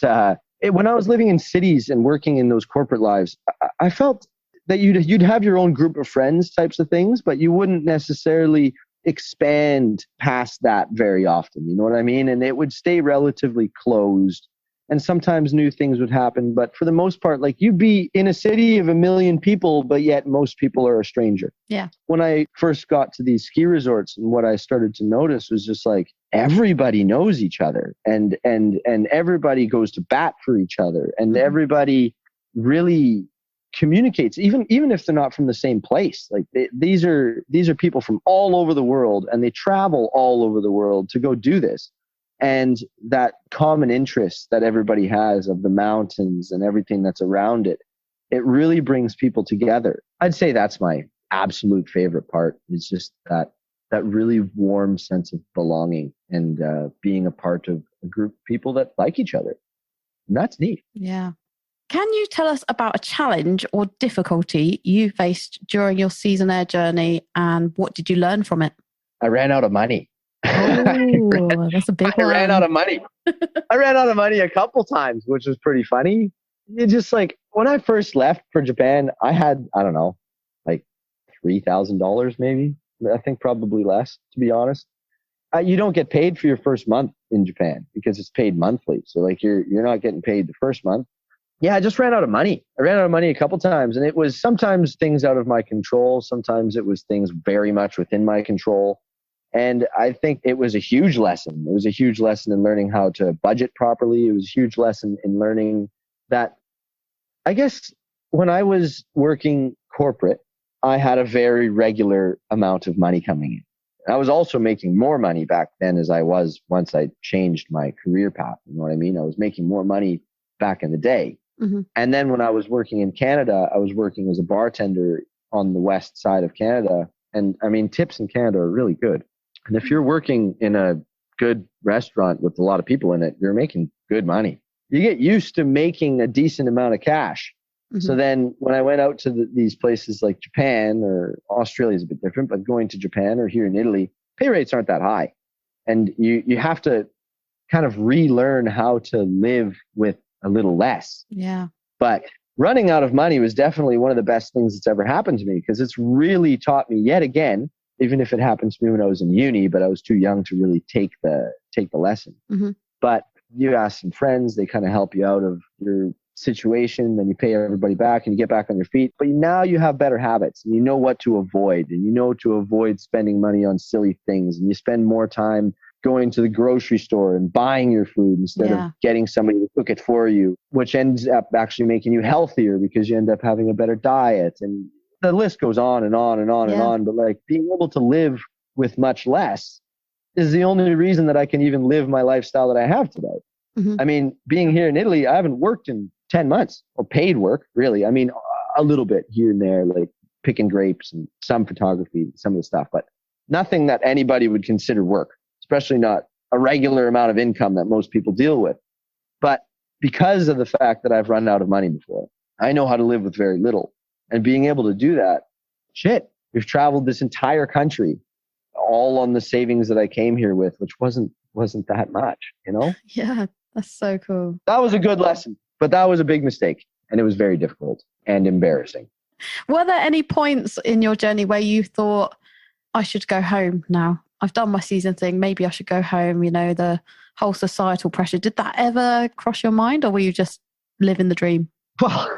when I was living in cities and working in those corporate lives, I felt that you'd have your own group of friends types of things, but you wouldn't necessarily expand past that very often. You know what I mean? And it would stay relatively closed. And sometimes new things would happen. But for the most part, like you'd be in a city of 1 million people, but yet most people are a stranger. Yeah. When I first got to these ski resorts, and what I started to notice was just like everybody knows each other and everybody goes to bat for each other, and everybody really communicates, even if they're not from the same place. Like these are people from all over the world, and they travel all over the world to go do this. And that common interest that everybody has of the mountains and everything that's around it, it really brings people together. I'd say that's my absolute favorite part, is just that really warm sense of belonging and being a part of a group of people that like each other. And that's neat. Yeah. Can you tell us about a challenge or difficulty you faced during your Seasonaire journey, and what did you learn from it? I ran out of money. Oh, that's a big one. I ran out of money. I ran out of money a couple times, which was pretty funny. It just like when I first left for Japan, I had, I don't know, like $3,000 maybe. I think probably less, to be honest. You don't get paid for your first month in Japan because it's paid monthly. So like you're not getting paid the first month. Yeah, I just ran out of money. I ran out of money a couple times, and it was sometimes things out of my control. Sometimes it was things very much within my control. And I think it was a huge lesson. It was a huge lesson in learning how to budget properly. It was a huge lesson in learning that, I guess, when I was working corporate, I had a very regular amount of money coming in. I was also making more money back then as I was once I changed my career path. You know what I mean? I was making more money back in the day. Mm-hmm. And then when I was working in Canada, I was working as a bartender on the west side of Canada. And I mean, tips in Canada are really good. And if you're working in a good restaurant with a lot of people in it, you're making good money. You get used to making a decent amount of cash. Mm-hmm. So then when I went out to these places like Japan, or Australia is a bit different, but going to Japan or here in Italy, pay rates aren't that high. And you have to kind of relearn how to live with a little less. Yeah. But running out of money was definitely one of the best things that's ever happened to me, because it's really taught me yet again, even if it happened to me when I was in uni, but I was too young to really take the lesson. Mm-hmm. But you ask some friends, they kind of help you out of your situation, then you pay everybody back and you get back on your feet. But now you have better habits and you know what to avoid, and you know to avoid spending money on silly things, and you spend more time going to the grocery store and buying your food instead of getting somebody to cook it for you, which ends up actually making you healthier because you end up having a better diet. And the list goes on and on and on and on. But like, being able to live with much less is the only reason that I can even live my lifestyle that I have today. Mm-hmm. I mean, being here in Italy, I haven't worked in 10 months, or paid work, really. I mean, a little bit here and there, like picking grapes and some photography, some of the stuff, but nothing that anybody would consider work, especially not a regular amount of income that most people deal with. But because of the fact that I've run out of money before, I know how to live with very little. And being able to do that, we've traveled this entire country all on the savings that I came here with, which wasn't that much, you know? Yeah, that's so cool. That was a good lesson, but that was a big mistake, and it was very difficult and embarrassing. Were there any points in your journey where you thought, I should go home now? I've done my season thing. Maybe I should go home, you know, the whole societal pressure. Did that ever cross your mind, or were you just living the dream? Well,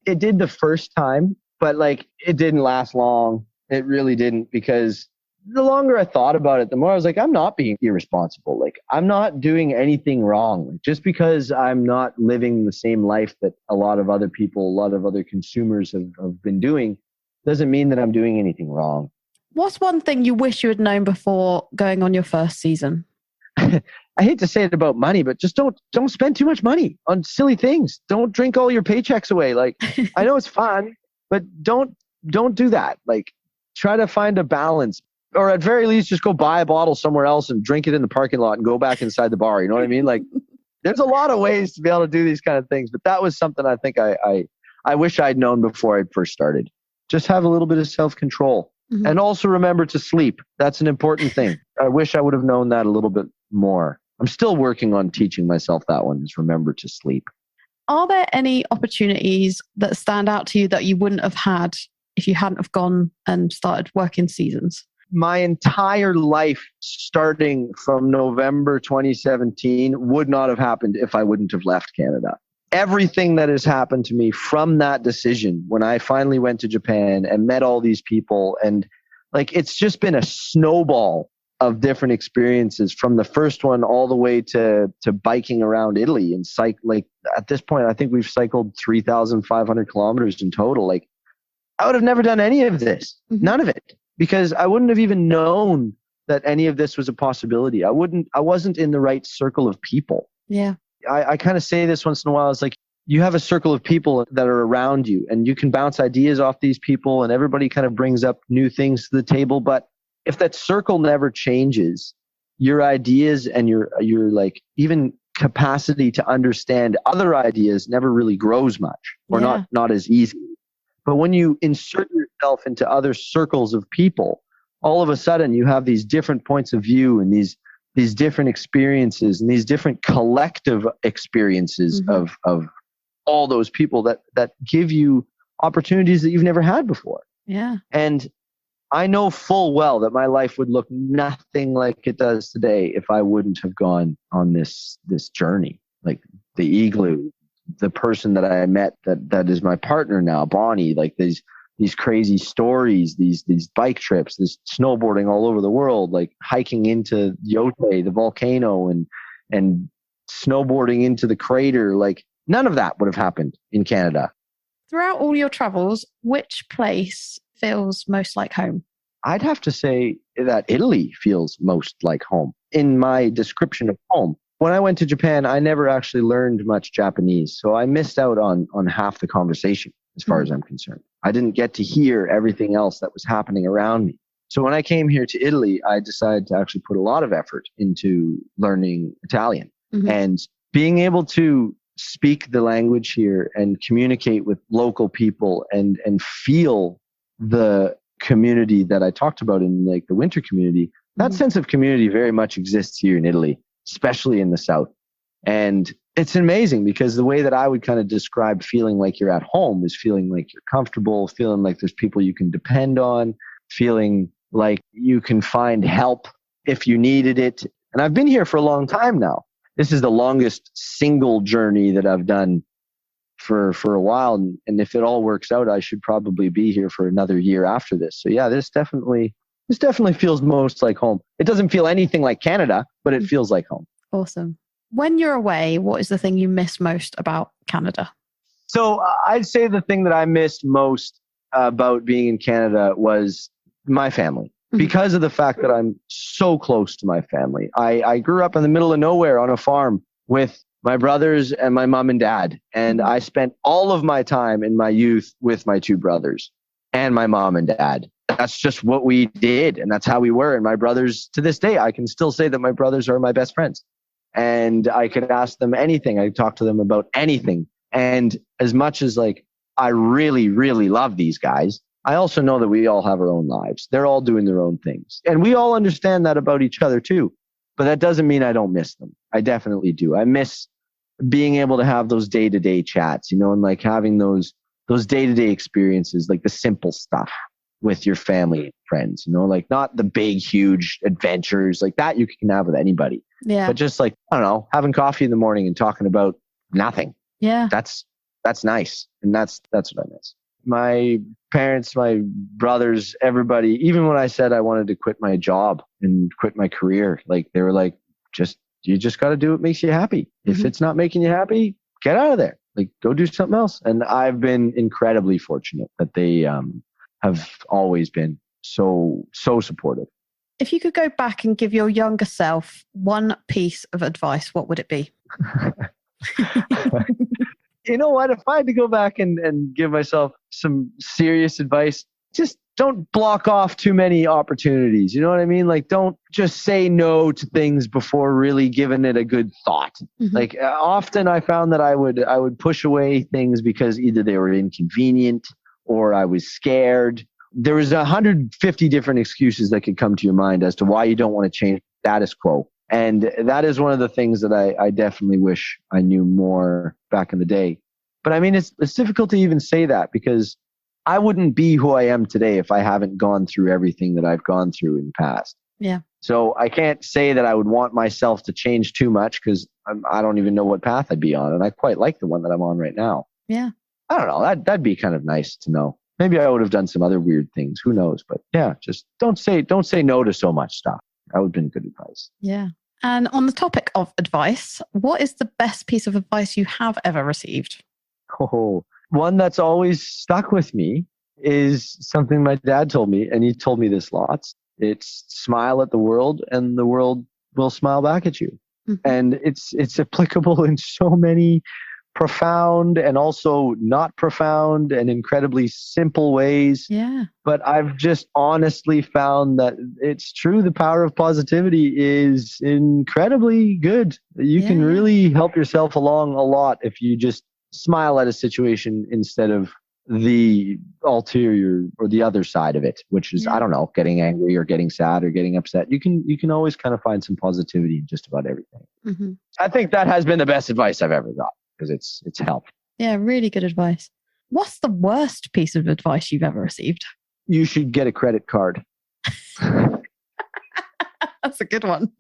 it did the first time, but like, it didn't last long. It really didn't, because the longer I thought about it, the more I was like, I'm not being irresponsible. Like, I'm not doing anything wrong. Just because I'm not living the same life that a lot of other people, a lot of other consumers have been doing, doesn't mean that I'm doing anything wrong. What's one thing you wish you had known before going on your first season? I hate to say it about money, but just don't spend too much money on silly things. Don't drink all your paychecks away. Like, I know it's fun, but don't do that. Like, try to find a balance. Or at very least, just go buy a bottle somewhere else and drink it in the parking lot and go back inside the bar. You know what I mean? Like, there's a lot of ways to be able to do these kind of things. But that was something I think I wish I'd known before I first started. Just have a little bit of self-control. Mm-hmm. And also remember to sleep. That's an important thing. I wish I would have known that a little bit more. I'm still working on teaching myself that one, is remember to sleep. Are there any opportunities that stand out to you that you wouldn't have had if you hadn't have gone and started working seasons? My entire life, starting from November 2017, would not have happened if I wouldn't have left Canada. Everything that has happened to me from that decision, when I finally went to Japan and met all these people, and like, it's just been a snowball of different experiences, from the first one all the way to biking around Italy and like, at this point, I think we've cycled 3,500 kilometers in total. Like, I would have never done any of this, none of it, because I wouldn't have even known that any of this was a possibility. I wasn't in the right circle of people. Yeah. I kind of say this once in a while. It's like, you have a circle of people that are around you, and you can bounce ideas off these people, and everybody kind of brings up new things to the table. But if that circle never changes, your ideas and your like, even capacity to understand other ideas never really grows much, or not as easy. But when you insert yourself into other circles of people, all of a sudden you have these different points of view and these different experiences and these different collective experiences of all those people that give you opportunities that you've never had before. Yeah. And I know full well that my life would look nothing like it does today if I wouldn't have gone on this journey. Like the Igloo, the person that I met that is my partner now, Bonnie, like these crazy stories, these bike trips, this snowboarding all over the world, like hiking into Yote, the volcano, and snowboarding into the crater. Like, none of that would have happened in Canada. Throughout all your travels, which place feels most like home? I'd have to say that Italy feels most like home in my description of home. When I went to Japan, I never actually learned much Japanese, so I missed out on half the conversation as far as I'm concerned. I didn't get to hear everything else that was happening around me. So when I came here to Italy, I decided to actually put a lot of effort into learning Italian and being able to speak the language here and communicate with local people and feel the community that I talked about in like the winter community That sense of community very much exists here in Italy, especially in the South. And it's amazing because the way that I would kind of describe feeling like you're at home is feeling like you're comfortable, feeling like there's people you can depend on, feeling like you can find help if you needed it. And I've been here for a long time now. This is the longest single journey that I've done for a while. And if it all works out, I should probably be here for another year after this. So yeah, this definitely feels most like home. It doesn't feel anything like Canada, but it feels like home. Awesome. When you're away, what is the thing you miss most about Canada? So I'd say the thing that I missed most about being in Canada was my family. Because of the fact that I'm so close to my family. I grew up in the middle of nowhere on a farm with my brothers and my mom and dad. And I spent all of my time in my youth with my two brothers and my mom and dad. That's just what we did. And that's how we were. And my brothers, to this day, I can still say that my brothers are my best friends. And I could ask them anything. I could talk to them about anything. And as much as like, I really, really love these guys, I also know that we all have our own lives. They're all doing their own things. And we all understand that about each other too. But that doesn't mean I don't miss them. I definitely do. I miss being able to have those day-to-day chats, and like having those day-to-day experiences, like the simple stuff with your family and friends, like not the big, huge adventures like that you can have with anybody. Yeah. But just like, I don't know, having coffee in the morning and talking about nothing. Yeah. That's nice. And that's what I miss. My parents, my brothers, everybody, even when I said I wanted to quit my job and quit my career, like they were like, you just got to do what makes you happy. If it's not making you happy, get out of there. Like go do something else. And I've been incredibly fortunate that they have always been so supportive. If you could go back and give your younger self one piece of advice, what would it be? You know what? If I had to go back and give myself some serious advice, just don't block off too many opportunities. You know what I mean? Like, don't just say no to things before really giving it a good thought. Like often I found that I would push away things because either they were inconvenient or I was scared. There was 150 different excuses that could come to your mind as to why you don't want to change the status quo. And that is one of the things that I definitely wish I knew more back in the day. But I mean, it's difficult to even say that because I wouldn't be who I am today if I haven't gone through everything that I've gone through in the past. Yeah. So I can't say that I would want myself to change too much because I don't even know what path I'd be on. And I quite like the one that I'm on right now. Yeah. I don't know. That'd be kind of nice to know. Maybe I would have done some other weird things. Who knows? But yeah, just don't say no to so much stuff. That would have been good advice. Yeah. And on the topic of advice, what is the best piece of advice you have ever received? Oh, one that's always stuck with me is something my dad told me, and he told me this lots. It's smile at the world and the world will smile back at you. And it's applicable in so many profound and also not profound and incredibly simple ways. Yeah. But I've just honestly found that it's true. The power of positivity is incredibly good. You can really help yourself along a lot if you just smile at a situation instead of the ulterior or the other side of it, which is, I don't know, getting angry or getting sad or getting upset. You can always kind of find some positivity in just about everything. I think that has been the best advice I've ever got because it's helped. Yeah, really good advice. What's the worst piece of advice you've ever received? You should get a credit card. That's a good one.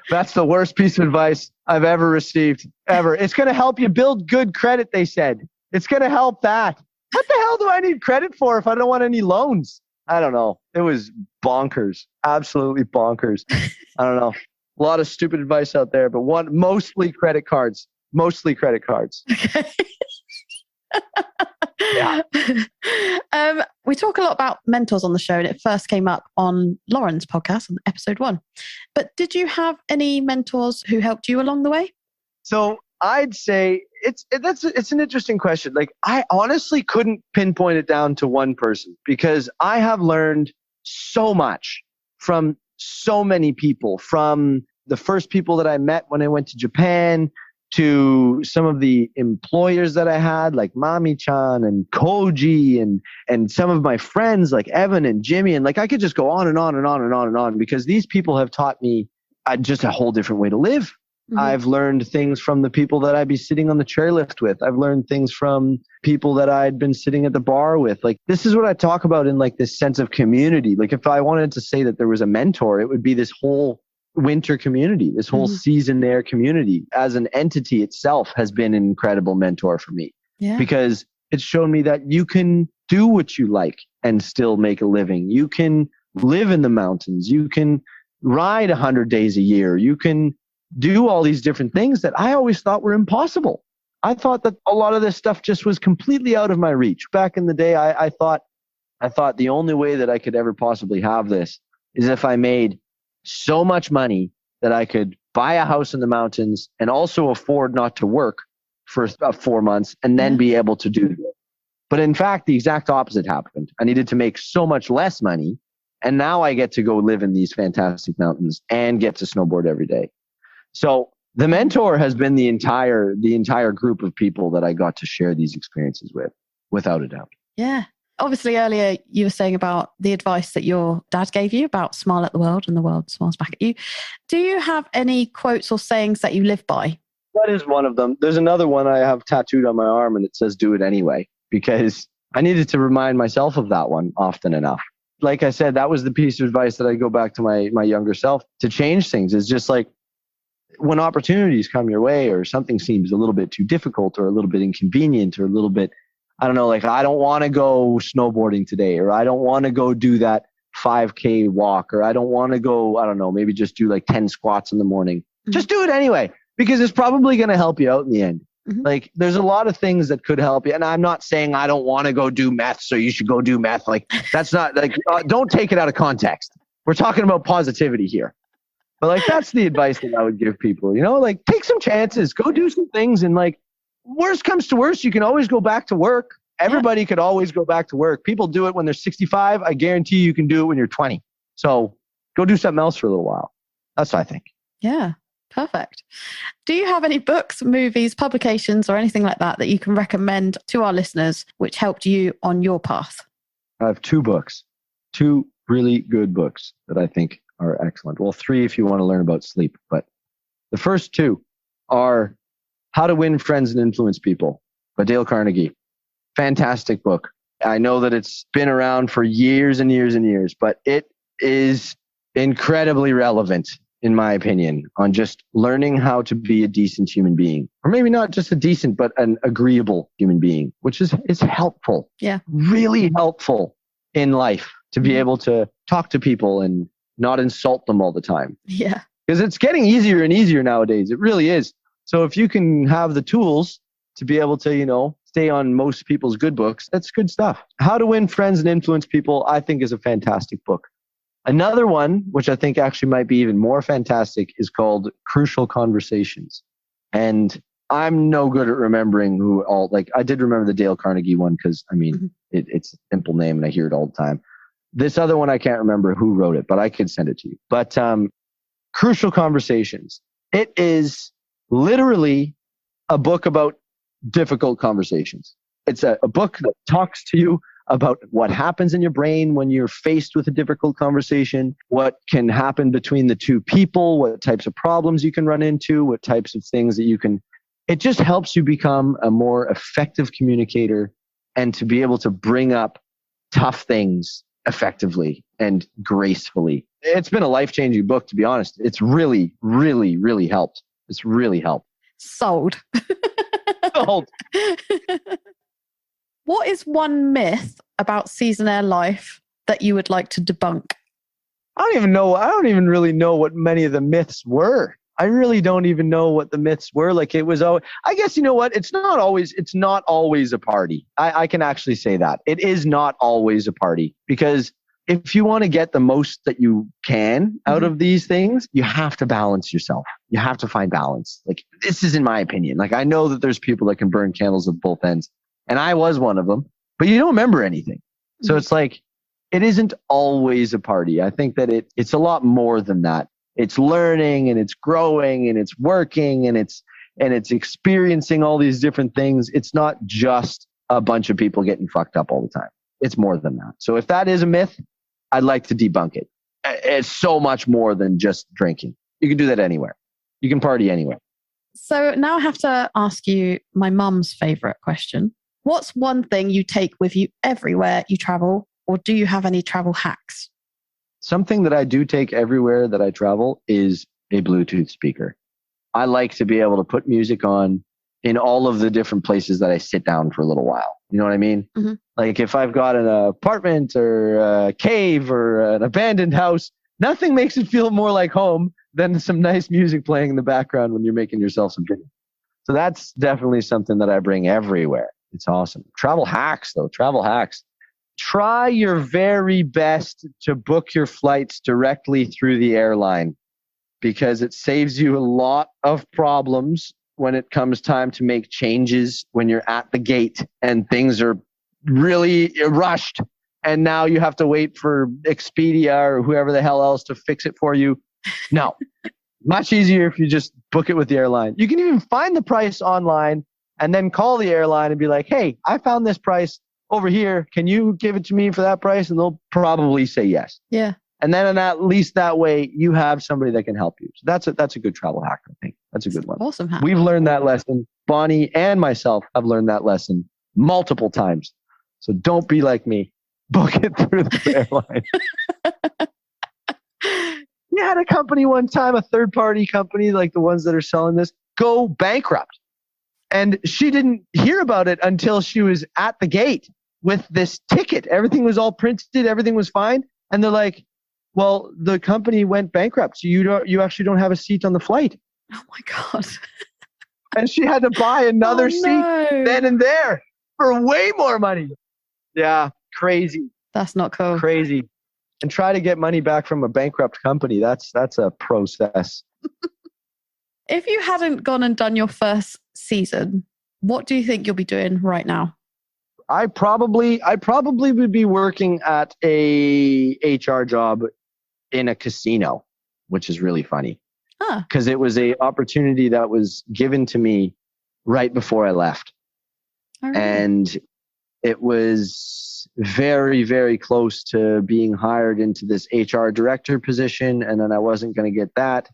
That's the worst piece of advice I've ever received, ever. It's going to help you build good credit, they said. It's going to help that. What the hell do I need credit for if I don't want any loans? I don't know. It was bonkers. Absolutely bonkers. I don't know. A lot of stupid advice out there, but mostly credit cards. Mostly credit cards. Okay. Yeah. We talk a lot about mentors on the show, and it first came up on Lauren's podcast on episode 1. But did you have any mentors who helped you along the way? So I'd say it's an interesting question. Like I honestly couldn't pinpoint it down to one person because I have learned so much from so many people, from the first people that I met when I went to Japan to some of the employers that I had, like Mami-chan and Koji and some of my friends like Evan and Jimmy. And like, I could just go on and on and on and on and on, because these people have taught me just a whole different way to live. Mm-hmm. I've learned things from the people that I'd be sitting on the chairlift with. I've learned things from people that I'd been sitting at the bar with. Like, this is what I talk about in like this sense of community. Like, if I wanted to say that there was a mentor, it would be this whole winter community, this whole Seasonaire community as an entity itself has been an incredible mentor for me. Yeah. Because it's shown me that you can do what you like and still make a living. You can live in the mountains. You can ride 100 days a year. You can do all these different things that I always thought were impossible. I thought that a lot of this stuff just was completely out of my reach. Back in the day, I thought the only way that I could ever possibly have this is if I made so much money that I could buy a house in the mountains and also afford not to work for 4 months and then be able to do it. But in fact, the exact opposite happened. I needed to make so much less money, and now I get to go live in these fantastic mountains and get to snowboard every day. So the mentor has been the entire group of people that I got to share these experiences with, without a doubt. Yeah. Obviously, earlier you were saying about the advice that your dad gave you about smile at the world and the world smiles back at you. Do you have any quotes or sayings that you live by? That is one of them. There's another one I have tattooed on my arm, and it says, "Do it anyway," because I needed to remind myself of that one often enough. Like I said, that was the piece of advice that I go back to my younger self to change things. Is just like, when opportunities come your way or something seems a little bit too difficult or a little bit inconvenient or a little bit, I don't know, like, I don't want to go snowboarding today, or I don't want to go do that 5K walk, or I don't want to go, I don't know, maybe just do like 10 squats in the morning. Mm-hmm. Just do it anyway, because it's probably going to help you out in the end. Mm-hmm. Like, there's a lot of things that could help you. And I'm not saying I don't want to go do meth, so you should go do meth. Like, that's not like, don't take it out of context. We're talking about positivity here. But like, that's the advice that I would give people, like, take some chances, go do some things. And like, worst comes to worst, you can always go back to work. Everybody could always go back to work. People do it when they're 65. I guarantee you can do it when you're 20. So go do something else for a little while. That's what I think. Yeah, perfect. Do you have any books, movies, publications, or anything like that you can recommend to our listeners which helped you on your path? I have 2 books, 2 really good books that I think are excellent. Well, 3 if you want to learn about sleep. But the first 2 are How to Win Friends and Influence People by Dale Carnegie. Fantastic book. I know that it's been around for years and years and years, but it is incredibly relevant, in my opinion, on just learning how to be a decent human being. Or maybe not just a decent, but an agreeable human being, which is helpful. Yeah. Really helpful in life to be able to talk to people and not insult them all the time. Yeah. Because it's getting easier and easier nowadays. It really is. So if you can have the tools to be able to, stay on most people's good books, that's good stuff. How to Win Friends and Influence People, I think, is a fantastic book. Another one, which I think actually might be even more fantastic, is called Crucial Conversations. And I'm no good at remembering I did remember the Dale Carnegie one because, it's a simple name and I hear it all the time. This other one, I can't remember who wrote it, but I could send it to you. But Crucial Conversations. It is literally a book about difficult conversations. It's a book that talks to you about what happens in your brain when you're faced with a difficult conversation, what can happen between the 2 people, what types of problems you can run into, what types of things that you can. It just helps you become a more effective communicator and to be able to bring up tough things effectively and gracefully. It's been a life-changing book, to be honest. It's really, really, really helped. It's really helped. Sold. Sold. What is one myth about Seasonaire life that you would like to debunk? I don't even really know what many of the myths were. I really don't even know what the myths were. Like, it was always, I guess, you know what? It's not always a party. I can actually say that. It is not always a party, because if you want to get the most that you can out of these things, you have to balance yourself. You have to find balance. Like, this is in my opinion. Like, I know that there's people that can burn candles at both ends, and I was one of them, but you don't remember anything. So it's like, it isn't always a party. I think that it's a lot more than that. It's learning and it's growing and it's working and it's and it's experiencing all these different things. It's not just a bunch of people getting fucked up all the time. It's more than that. So if that is a myth, I'd like to debunk it. It's so much more than just drinking. You can do that anywhere. You can party anywhere. So now I have to ask you my mum's favorite question. What's one thing you take with you everywhere you travel, or do you have any travel hacks? Something that I do take everywhere that I travel is a Bluetooth speaker. I like to be able to put music on in all of the different places that I sit down for a little while. You know what I mean? Mm-hmm. Like if I've got an apartment or a cave or an abandoned house, nothing makes it feel more like home than some nice music playing in the background when you're making yourself some dinner. So that's definitely something that I bring everywhere. It's awesome. Travel hacks, though. Travel hacks. Try your very best to book your flights directly through the airline, because it saves you a lot of problems when it comes time to make changes when you're at the gate and things are really rushed. And now you have to wait for Expedia or whoever the hell else to fix it for you. No, much easier if you just book it with the airline. You can even find the price online and then call the airline and be like, hey, I found this price over here. Can you give it to me for that price? And they'll probably say yes. Yeah. And then at least that way you have somebody that can help you. So that's a good travel hack, I think. That's a good one. Awesome hack. We've learned that lesson. Bonnie and myself have learned that lesson multiple times. So don't be like me. Book it through the airline. We had a company one time, a third-party company, like the ones that are selling this, go bankrupt. And she didn't hear about it until she was at the gate with this ticket. Everything was all printed. Everything was fine. And they're like, well, the company went bankrupt, so you actually don't have a seat on the flight. Oh my God. And she had to buy another seat then and there for way more money. Yeah, crazy. That's not cool. Crazy. And try to get money back from a bankrupt company. That's a process. If you hadn't gone and done your first season, what do you think you'll be doing right now? I probably would be working at a HR job in a casino, which is really funny. Because it was a opportunity that was given to me right before I left. Oh, really? And it was very, very close to being hired into this HR director position. And then I wasn't going to get that.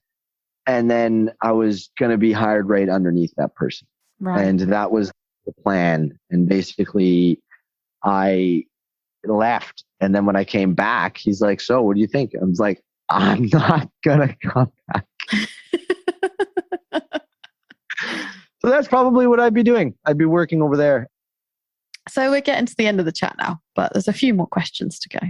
And then I was going to be hired right underneath that person. Right. And that was the plan. And basically I left. And then when I came back, he's like, so what do you think? I was like, I'm not going to come back. So that's probably what I'd be doing. I'd be working over there. So we're getting to the end of the chat now, but there's a few more questions to go.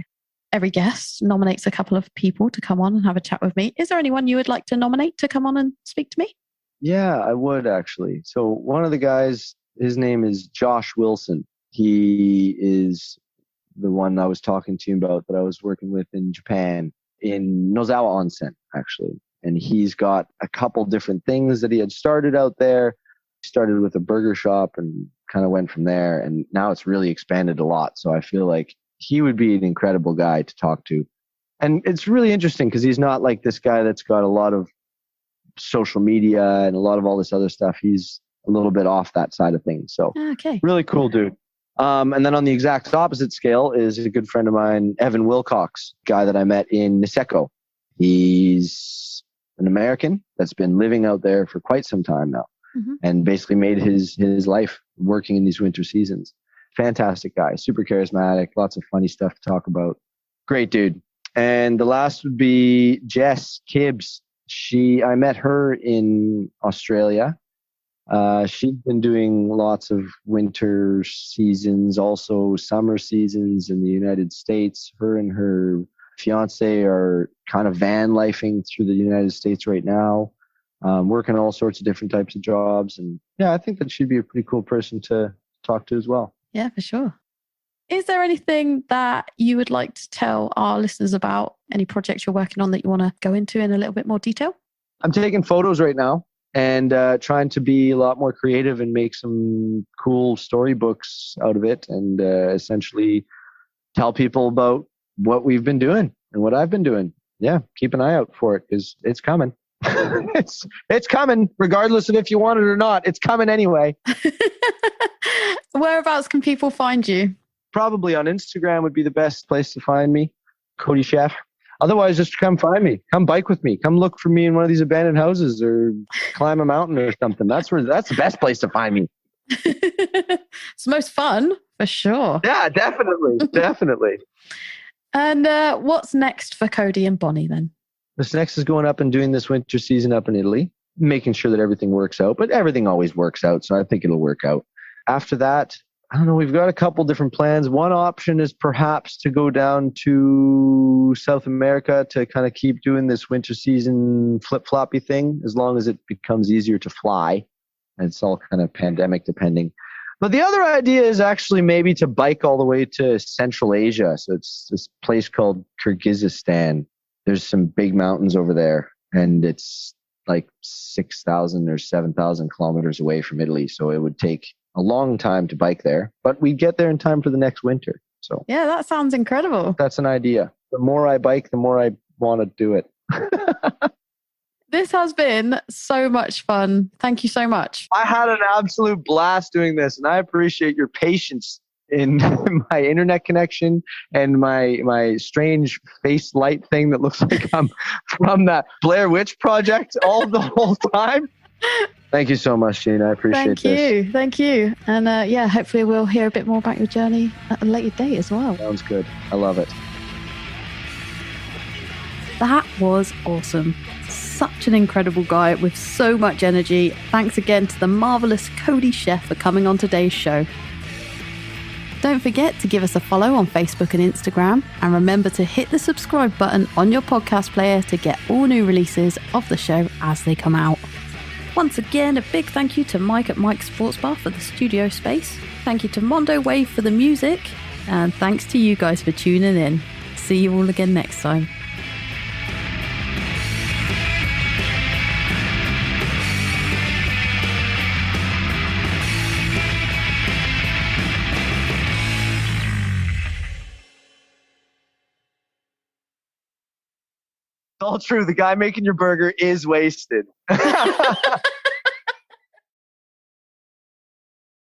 Every guest nominates a couple of people to come on and have a chat with me. Is there anyone you would like to nominate to come on and speak to me? Yeah, I would actually. So one of the guys, his name is Josh Wilson. He is the one I was talking to you about that I was working with in Japan, in Nozawa Onsen, actually. And he's got a couple different things that he had started out there. He started with a burger shop and kind of went from there. And now it's really expanded a lot. So I feel like he would be an incredible guy to talk to. And it's really interesting because he's not like this guy that's got a lot of social media and a lot of all this other stuff. He's a little bit off that side of things. So Okay. Really cool dude. And then on the exact opposite scale is a good friend of mine, Evan Wilcox, guy that I met in Niseko. He's an American that's been living out there for quite some time now, and basically made his life working in these winter seasons. Fantastic guy, super charismatic, lots of funny stuff to talk about. Great dude. And the last would be Jess Kibbs. I met her in Australia. She's been doing lots of winter seasons, also summer seasons in the United States. Her and her fiance are kind of van lifing through the United States right now, working all sorts of different types of jobs. And yeah, I think that she'd be a pretty cool person to talk to as well. Yeah, for sure. Is there anything that you would like to tell our listeners about? Any projects you're working on that you want to go into in a little bit more detail? I'm taking photos right now and trying to be a lot more creative and make some cool storybooks out of it, and essentially tell people about what we've been doing and what I've been doing. Yeah, keep an eye out for it because it's coming. It's coming, regardless of if you want it or not. It's coming anyway. Whereabouts can people find you? Probably on Instagram would be the best place to find me, Cody Scheff. Otherwise, just come find me. Come bike with me. Come look for me in one of these abandoned houses or climb a mountain or something. That's the best place to find me. It's the most fun, for sure. Yeah, definitely. And what's next for Cody and Bonnie then? This next is going up and doing this winter season up in Italy, making sure that everything works out. But everything always works out, so I think it'll work out. After that, I don't know, we've got a couple different plans. One option is perhaps to go down to South America to kind of keep doing this winter season flip-floppy thing, as long as it becomes easier to fly. And it's all kind of pandemic depending. But the other idea is actually maybe to bike all the way to Central Asia. So it's this place called Kyrgyzstan. There's some big mountains over there, and it's like 6,000 or 7,000 kilometers away from Italy. So it would take a long time to bike there, but we'd get there in time for the next winter. So yeah, that sounds incredible. That's an idea. The more I bike, the more I want to do it. This has been so much fun. Thank you so much. I had an absolute blast doing this, and I appreciate your patience in my internet connection and my strange face light thing that looks like I'm from that Blair Witch Project all the whole time. Thank you so much, Gene. I appreciate this. Thank you. And hopefully we'll hear a bit more about your journey at a later date as well. Sounds good. I love it. That was awesome. Such an incredible guy with so much energy. Thanks again to the marvelous Cody Scheff for coming on today's show. Don't forget to give us a follow on Facebook and Instagram, and remember to hit the subscribe button on your podcast player to get all new releases of the show as they come out. Once again, a big thank you to Mike at Mike's Sports Bar for the studio space. Thank you to Mondo Wave for the music, and thanks to you guys for tuning in. See you all again next time. All true. The guy making your burger is wasted.